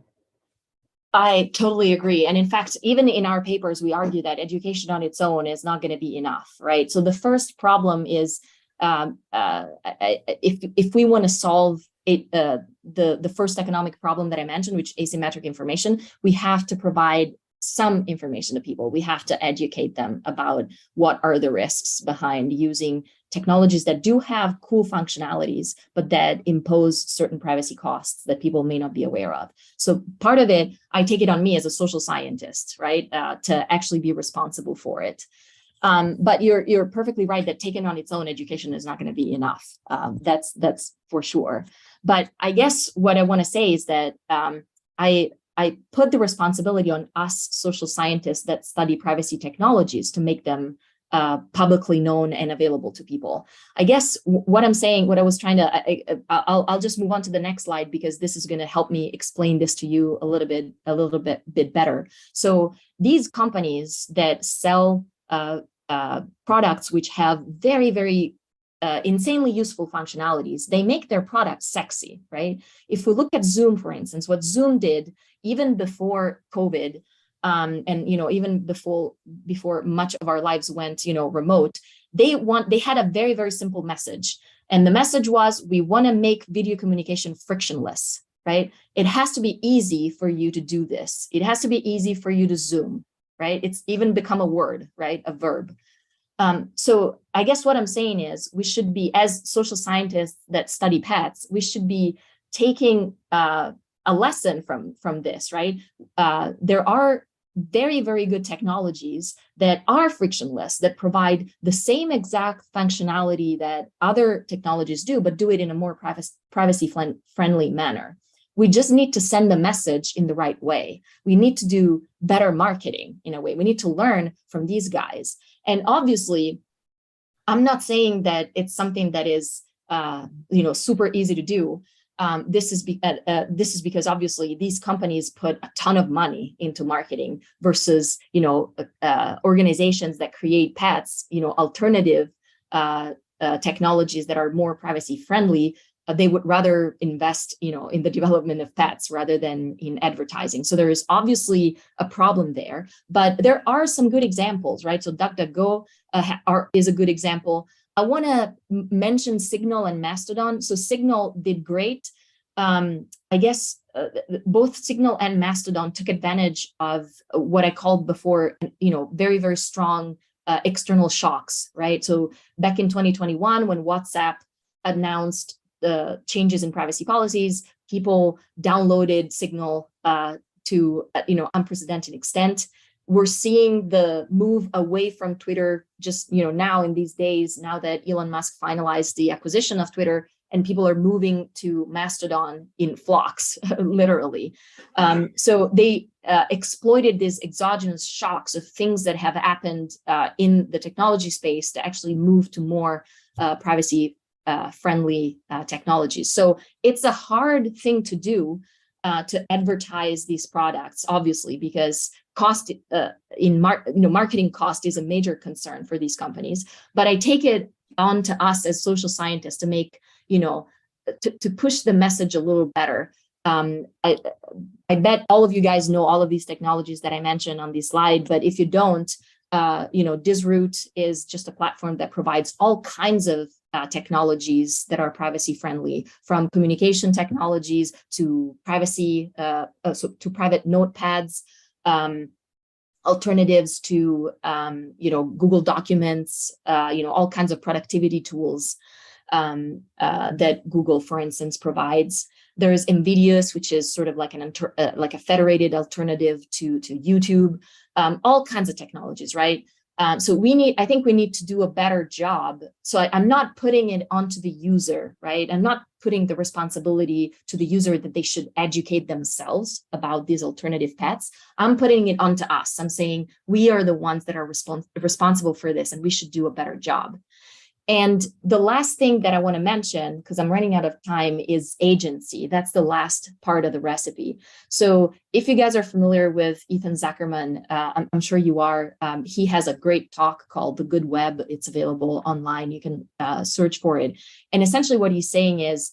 I totally agree. And in fact, even in our papers, we argue that education on its own is not going to be enough, right? So the first problem is if we want to solve the first economic problem that I mentioned, which is asymmetric information, we have to provide some information to people. We have to educate them about what are the risks behind using technologies that do have cool functionalities, but that impose certain privacy costs that people may not be aware of. So part of it, I take it on me as a social scientist, right, to actually be responsible for it. But you're perfectly right that taken on its own, education is not going to be enough. That's for sure. But I guess what I want to say is that I put the responsibility on us social scientists that study privacy technologies to make them publicly known and available to people. I guess what I'm saying, what I was trying to, I'll just move on to the next slide because this is going to help me explain this to you a little bit better. So these companies that sell products which have very, very insanely useful functionalities, they make their products sexy, right? If we look at Zoom, for instance, what Zoom did even before COVID, and even before much of our lives went remote, they had a very, very simple message, and the message was, we want to make video communication frictionless, right? It has to be easy for you to do this. It has to be easy for you to Zoom, right? It's even become a word, right? A verb. So I guess what I'm saying is, we should be, as social scientists that study pets, we should be taking a lesson from this, right? There are very, very good technologies that are frictionless, that provide the same exact functionality that other technologies do, but do it in a more privacy-friendly manner. We just need to send the message in the right way. We need to do better marketing in a way. We need to learn from these guys. And obviously, I'm not saying that it's something that is super easy to do. This is because obviously these companies put a ton of money into marketing versus organizations that create pets, alternative technologies that are more privacy friendly. They would rather invest in the development of pets rather than in advertising. So there is obviously a problem there, but there are some good examples, right? So DuckDuckGo is a good example. I want to mention Signal and Mastodon. So Signal did great. I guess both Signal and Mastodon took advantage of what I called before, very, very strong external shocks, right? So back in 2021, when WhatsApp announced the changes in privacy policies, people downloaded Signal to unprecedented extent. We're seeing the move away from Twitter just now in these days, now that Elon Musk finalized the acquisition of Twitter, and people are moving to Mastodon in flocks, literally. So they exploited these exogenous shocks of things that have happened in the technology space to actually move to more privacy friendly technologies. So it's a hard thing to do to advertise these products, obviously, because cost marketing cost is a major concern for these companies. But I take it on to us as social scientists to make to push the message a little better. I bet all of you guys know all of these technologies that I mentioned on this slide, but if you don't, Disroot is just a platform that provides all kinds of technologies that are privacy friendly, from communication technologies to privacy, to private notepads, alternatives to Google Documents, all kinds of productivity tools that Google, for instance, provides. There's Invidious, which is sort of like a federated alternative to YouTube. All kinds of technologies, right? So I think we need to do a better job. So I'm not putting it onto the user, right? I'm not putting the responsibility to the user that they should educate themselves about these alternative pets. I'm putting it onto us. I'm saying we are the ones that are responsible for this, and we should do a better job. And the last thing that I want to mention, because I'm running out of time, is agency. That's the last part of the recipe. So if you guys are familiar with Ethan Zuckerman, I'm sure you are. He has a great talk called The Good Web. It's available online. You can search for it. And essentially what he's saying is,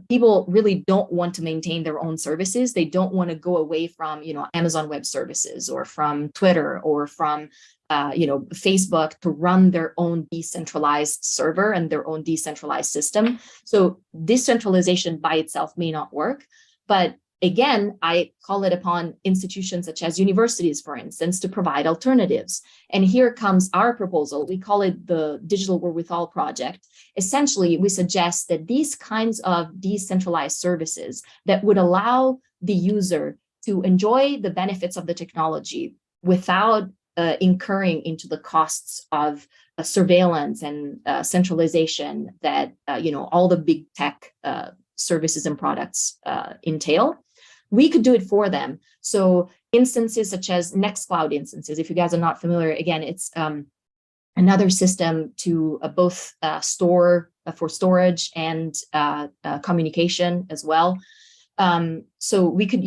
people really don't want to maintain their own services. They don't want to go away from, Amazon Web Services or from Twitter or from Facebook to run their own decentralized server and their own decentralized system. So decentralization by itself may not work, but again, I call it upon institutions such as universities, for instance, to provide alternatives. And here comes our proposal. We call it the Digital Wherewithal Project. Essentially, we suggest that these kinds of decentralized services that would allow the user to enjoy the benefits of the technology without incurring into the costs of surveillance and centralization that all the big tech services and products entail. We could do it for them. So instances such as Nextcloud instances, if you guys are not familiar, again, it's another system to both store for storage and communication as well. So we could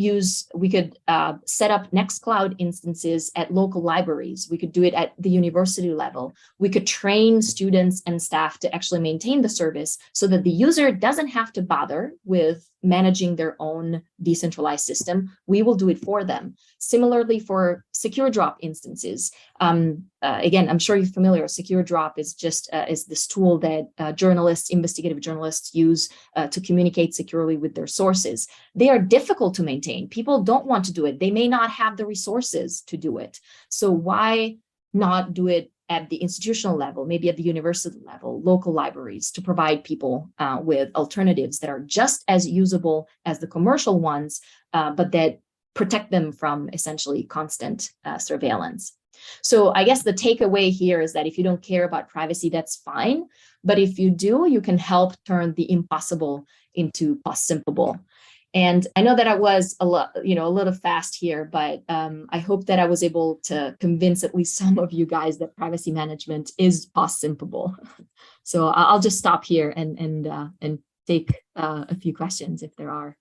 set up Nextcloud instances at local libraries. We could do it at the university level. We could train students and staff to actually maintain the service so that the user doesn't have to bother with managing their own decentralized system. We will do it for them. Similarly, for secure drop instances, again, I'm sure you're familiar. Secure drop is just is this tool that journalists, investigative journalists use to communicate securely with their sources. They are difficult to maintain. People don't want to do it. They may not have the resources to do it. So why not do it at the institutional level, maybe at the university level, local libraries, to provide people with alternatives that are just as usable as the commercial ones, but that protect them from essentially constant surveillance. So I guess the takeaway here is that if you don't care about privacy, that's fine. But if you do, you can help turn the impossible into Possimpible. And I know that I was a little fast here, but I hope that I was able to convince at least some of you guys that privacy management is Possimpible. So I'll just stop here and take a few questions if there are.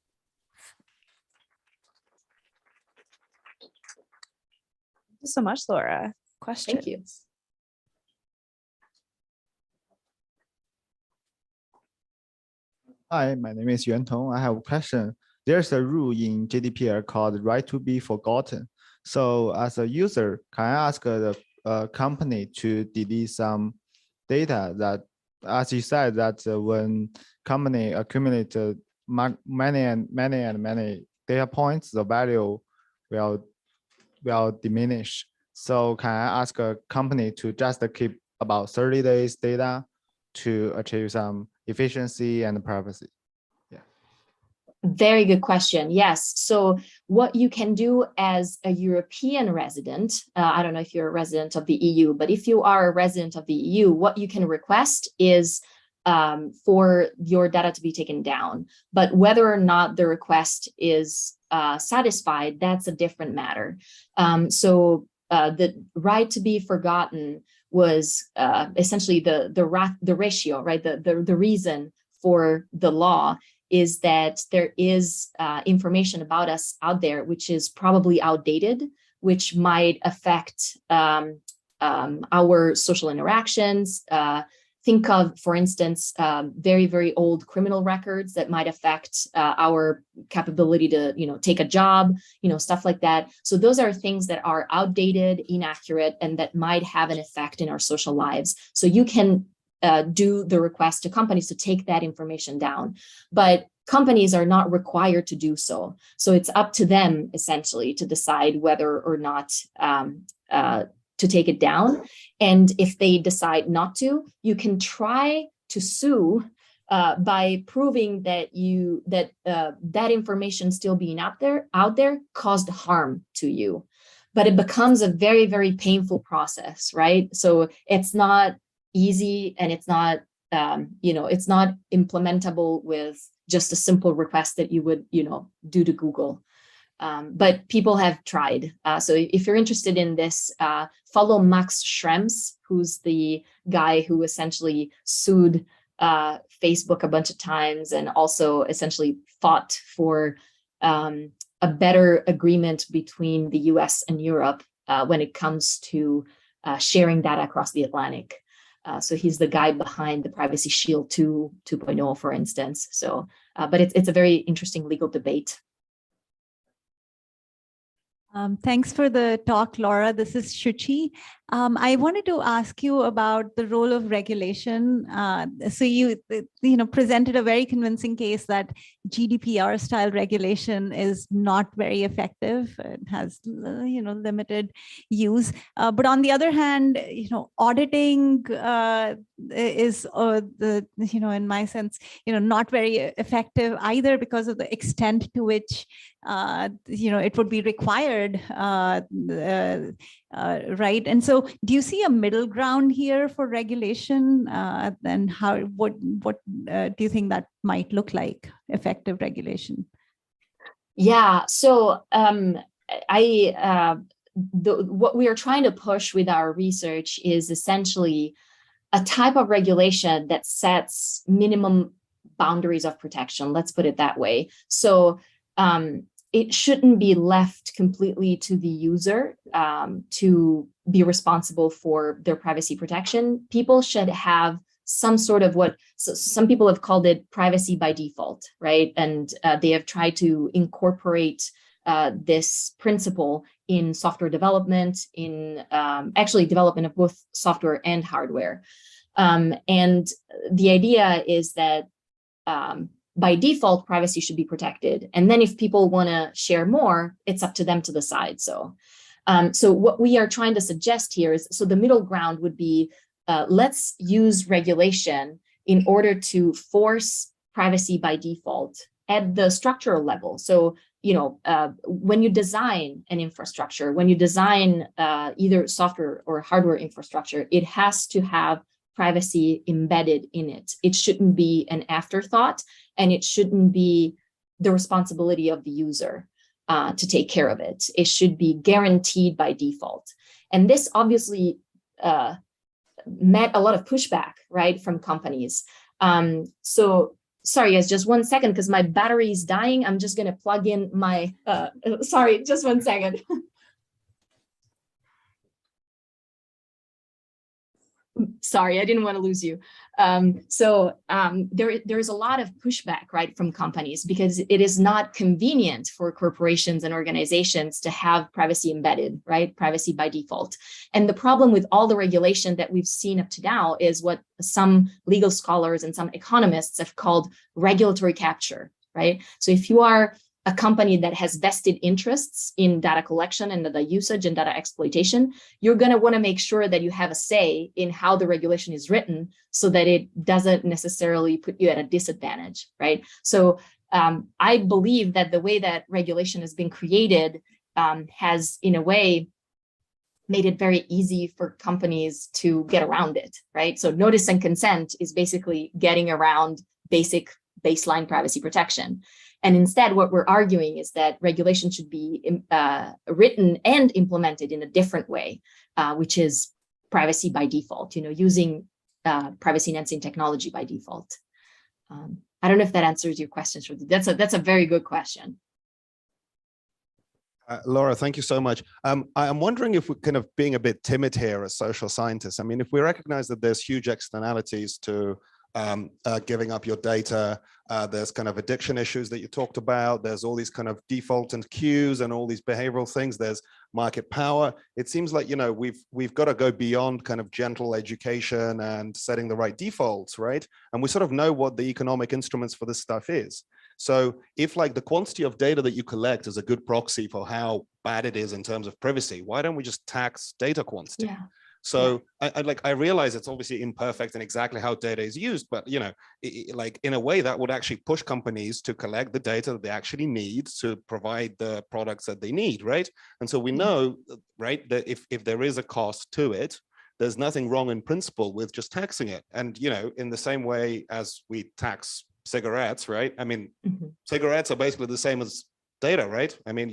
Thank you so much, Laura. Questions? Thank you. Hi, my name is Yuan Tong. I have a question. There's a rule in GDPR called right to be forgotten. So as a user, can I ask the company to delete some data that, as you said, that when company accumulate many data points, the value will diminish. So can I ask a company to just keep about 30 days data to achieve some efficiency and privacy? Yeah. Very good question. Yes. So what you can do as a European resident, I don't know if you're a resident of the EU, but if you are a resident of the EU, what you can request is for your data to be taken down. But whether or not the request is satisfied, that's a different matter. So the right to be forgotten was essentially the ratio, right? The reason for the law is that there is information about us out there which is probably outdated, which might affect our social interactions. Think of, for instance, very, very old criminal records that might affect our capability to, take a job, stuff like that. So those are things that are outdated, inaccurate, and that might have an effect in our social lives. So you can do the request to companies to take that information down, but companies are not required to do so. So it's up to them essentially to decide whether or not to take it down. And if they decide not to, you can try to sue by proving that that information still being out there caused harm to you. But it becomes a very, very painful process, right? So it's not easy, and it's not it's not implementable with just a simple request that you would do to Google. But people have tried. So if you're interested in this, follow Max Schrems, who's the guy who essentially sued Facebook a bunch of times and also essentially fought for a better agreement between the US and Europe when it comes to sharing data across the Atlantic. So he's the guy behind the Privacy Shield 2.0, for instance. So, but it's a very interesting legal debate. Thanks for the talk, Laura. This is Shuchi. I wanted to ask you about the role of regulation. So you presented a very convincing case that GDPR-style regulation is not very effective. It has limited use. But on the other hand, auditing is in my sense not very effective either, because of the extent to which it would be required, right? And so, do you see a middle ground here for regulation? And what do you think that might look like, effective regulation? Yeah. So what we are trying to push with our research is essentially a type of regulation that sets minimum boundaries of protection. Let's put it that way. So it shouldn't be left completely to the user to be responsible for their privacy protection. People should have some sort of so some people have called it privacy by default, right? And they have tried to incorporate this principle in software development, in actually development of both software and hardware. And the idea is that by default, privacy should be protected. And then if people want to share more, it's up to them to decide. So what we are trying to suggest here is, so the middle ground would be, let's use regulation in order to force privacy by default at the structural level. So, when you design an infrastructure, when you design either software or hardware infrastructure, it has to have privacy embedded in it. It shouldn't be an afterthought, and it shouldn't be the responsibility of the user to take care of it. It should be guaranteed by default. And this obviously met a lot of pushback, right, from companies. So sorry, guys, just 1 second, because my battery is dying. I'm just going to plug in my, sorry, just 1 second. Sorry, I didn't want to lose you. There is a lot of pushback, right, from companies, because it is not convenient for corporations and organizations to have privacy embedded, right, privacy by default. And the problem with all the regulation that we've seen up to now is what some legal scholars and some economists have called regulatory capture, right? So if you are a company that has vested interests in data collection and data usage and data exploitation, you're going to want to make sure that you have a say in how the regulation is written so that it doesn't necessarily put you at a disadvantage, right? So I believe that the way that regulation has been created has, in a way, made it very easy for companies to get around it, right? So notice and consent is basically getting around basic baseline privacy protection. And instead, what we're arguing is that regulation should be written and implemented in a different way, which is privacy by default, using privacy enhancing technology by default. I don't know if that answers your question. That's a very good question. Laura, thank you so much. I'm wondering if we're kind of being a bit timid here as social scientists. I mean, if we recognize that there's huge externalities to giving up your data, there's kind of addiction issues that you talked about, there's all these kind of default and cues and all these behavioral things, there's market power. It seems like, we've got to go beyond kind of gentle education and setting the right defaults, right? And we sort of know what the economic instruments for this stuff is. So if like the quantity of data that you collect is a good proxy for how bad it is in terms of privacy, why don't we just tax data quantity? Yeah. So yeah. I realize it's obviously imperfect in exactly how data is used, but like in a way that would actually push companies to collect the data that they actually need to provide the products that they need, right? And so we know, right, that if there is a cost to it, there's nothing wrong in principle with just taxing it. And in the same way as we tax cigarettes, right? I mean, cigarettes are basically the same as data, right? I mean,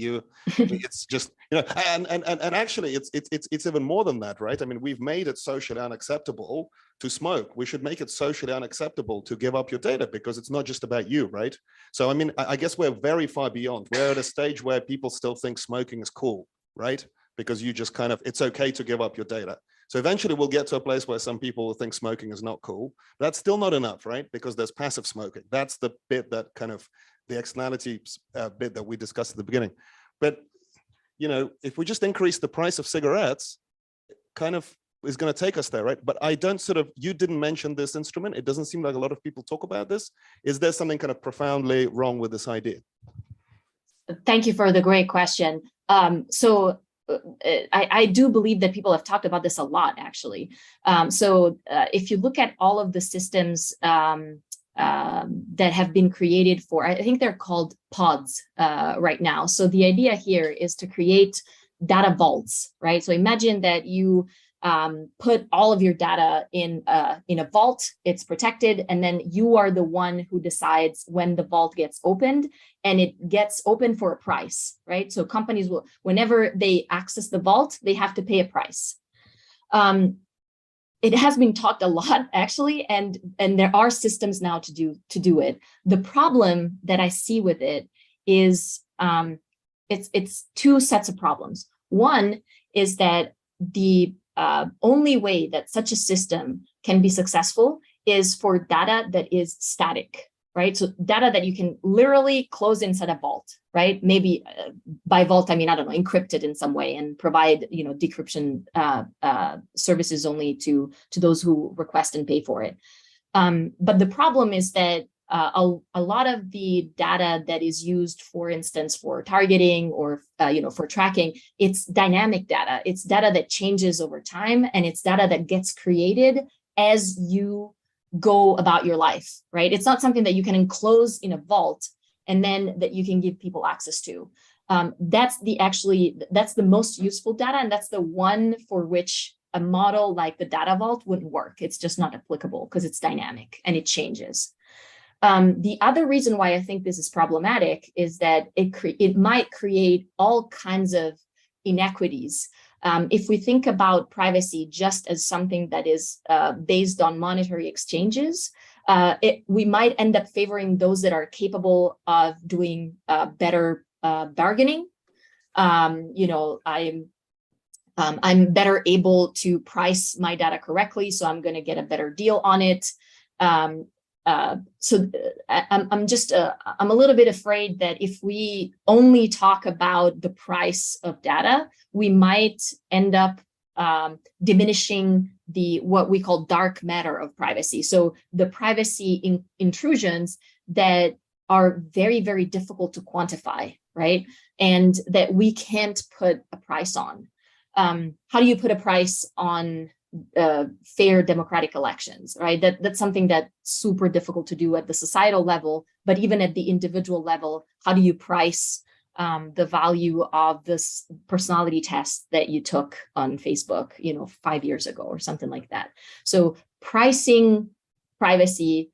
it's just, and actually it's even more than that, right? I mean, we've made it socially unacceptable to smoke. We should make it socially unacceptable to give up your data, because it's not just about you, right? So, I mean, I guess we're very far beyond. We're at a stage where people still think smoking is cool, right? Because you just kind of, it's okay to give up your data. So eventually we'll get to a place where some people will think smoking is not cool. That's still not enough, right? Because there's passive smoking. That's the bit that kind of the externality bit that we discussed at the beginning. But, if we just increase the price of cigarettes, it kind of is going to take us there, right? But I don't you didn't mention this instrument. It doesn't seem like a lot of people talk about this. Is there something kind of profoundly wrong with this idea? Thank you for the great question. I do believe that people have talked about this a lot, actually. If you look at all of the systems that have been created for, I think they're called pods right now. So the idea here is to create data vaults, right? So imagine that you put all of your data in a vault, it's protected, and then you are the one who decides when the vault gets opened, and it gets opened for a price, right? So companies will, whenever they access the vault, they have to pay a price. It has been talked a lot, actually, and there are systems now to do it. The problem that I see with it is it's two sets of problems. One is that the only way that such a system can be successful is for data that is static, right? So data that you can literally close inside a vault, right? Maybe by vault, I mean, I don't know, encrypt it in some way and provide, decryption services only to those who request and pay for it. But the problem is that a lot of the data that is used, for instance, for targeting or for tracking, it's dynamic data. It's data that changes over time, and it's data that gets created as you go about your life, right? It's not something that you can enclose in a vault and then that you can give people access to. That's the most useful data, and that's the one for which a model like the data vault wouldn't work. It's just not applicable because it's dynamic and it changes. The other reason why I think this is problematic is that it might create all kinds of inequities. If we think about privacy just as something that is based on monetary exchanges, we might end up favoring those that are capable of doing better bargaining. I'm better able to price my data correctly, so I'm going to get a better deal on it. So I'm a little bit afraid that if we only talk about the price of data, we might end up diminishing what we call dark matter of privacy. So the privacy intrusions that are very, very difficult to quantify, right? And that we can't put a price on. How do you put a price on fair democratic elections, right? That's something that's super difficult to do at the societal level, but even at the individual level, how do you price the value of this personality test that you took on Facebook, 5 years ago or something like that? So pricing privacy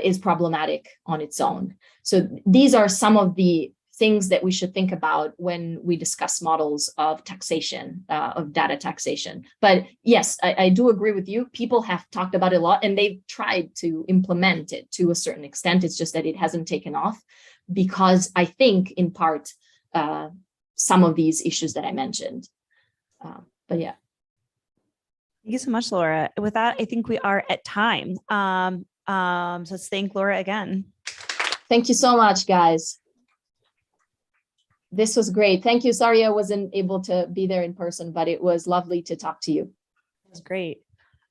is problematic on its own. So these are some of the things that we should think about when we discuss models of taxation, of data taxation. But yes, I do agree with you. People have talked about it a lot, and they've tried to implement it to a certain extent. It's just that it hasn't taken off because I think, in part, some of these issues that I mentioned. But yeah. Thank you so much, Laura. With that, I think we are at time. So let's thank Laura again. Thank you so much, guys. This was great. Thank you. Sorry I wasn't able to be there in person, but it was lovely to talk to you. It was great.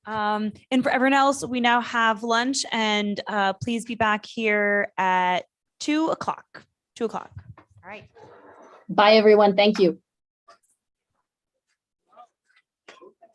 And for everyone else, we now have lunch, and please be back here at 2 o'clock. 2 o'clock. All right. Bye, everyone. Thank you.